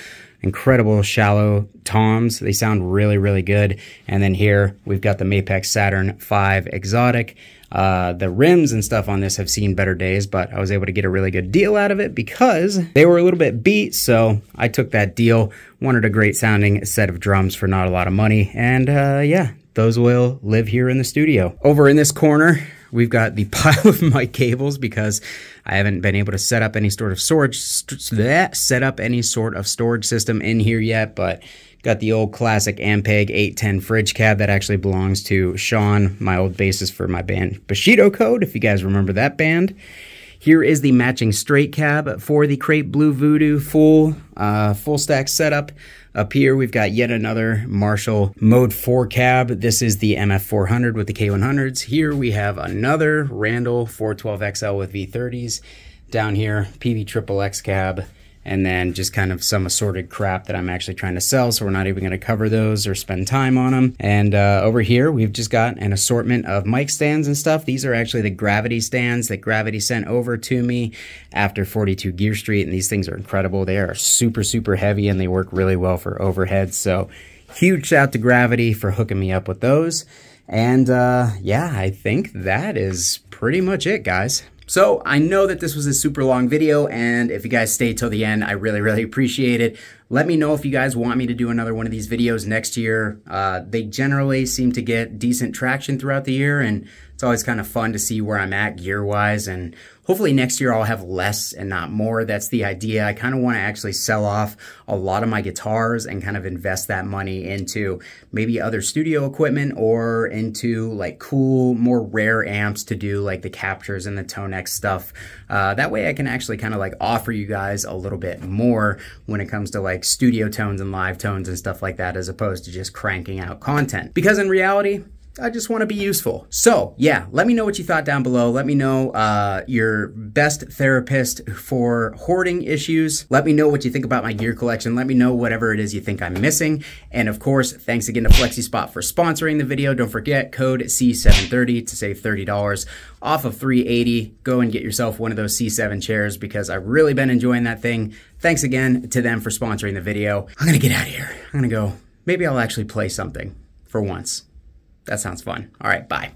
shallow toms. They sound really, really good. And then here we've got the Mapex Saturn V Exotic. The rims and stuff on this have seen better days, but I was able to get a really good deal out of it because they were a little bit beat. So I took that deal, wanted a great sounding set of drums for not a lot of money. And yeah, those will live here in the studio. Over in this corner, we've got the pile of mic cables because I haven't been able to set up any sort of storage system in here yet, but got the old classic Ampeg 810 fridge cab that actually belongs to Sean, my old bassist for my band Bushido Code, if you guys remember that band. Here is the matching straight cab for the Crate Blue Voodoo full stack setup. Up here, we've got yet another Marshall Mode 4 cab. This is the MF400 with the K100s. Here we have another Randall 412XL with V30s. Down here, PV Triple X cab. And then just kind of some assorted crap that I'm actually trying to sell, so we're not even going to cover those or spend time on them. And over here, we've just got an assortment of mic stands and stuff. These are actually the Gravity stands that Gravity sent over to me after 42 Gear Street, and these things are incredible. They are super, super heavy, and they work really well for overhead. So huge shout out to Gravity for hooking me up with those. And yeah, I think that is pretty much it, guys. So I know that this was a super long video, and if you guys stayed till the end, I really, really appreciate it. Let me know if you guys want me to do another one of these videos next year. They generally seem to get decent traction throughout the year, and it's always kind of fun to see where I'm at gear-wise and Hopefully next year I'll have less and not more. That's the idea. I kind of want to actually sell off a lot of my guitars and kind of invest that money into maybe other studio equipment or into like cool, more rare amps to do like the captures and the Tonex stuff. That way I can actually kind of like offer you guys a little bit more when it comes to like studio tones and live tones and stuff like that, as opposed to just cranking out content. Because in reality, I just want to be useful. So yeah, let me know what you thought down below. Let me know your best therapist for hoarding issues. Let me know what you think about my gear collection. Let me know whatever it is you think I'm missing. And of course, thanks again to FlexiSpot for sponsoring the video. Don't forget code C730 to save $30 off of $380. Go and get yourself one of those C7 chairs because I've really been enjoying that thing. Thanks again to them for sponsoring the video. I'm gonna get out of here. I'm gonna go, maybe I'll actually play something for once. That sounds fun. All right, bye.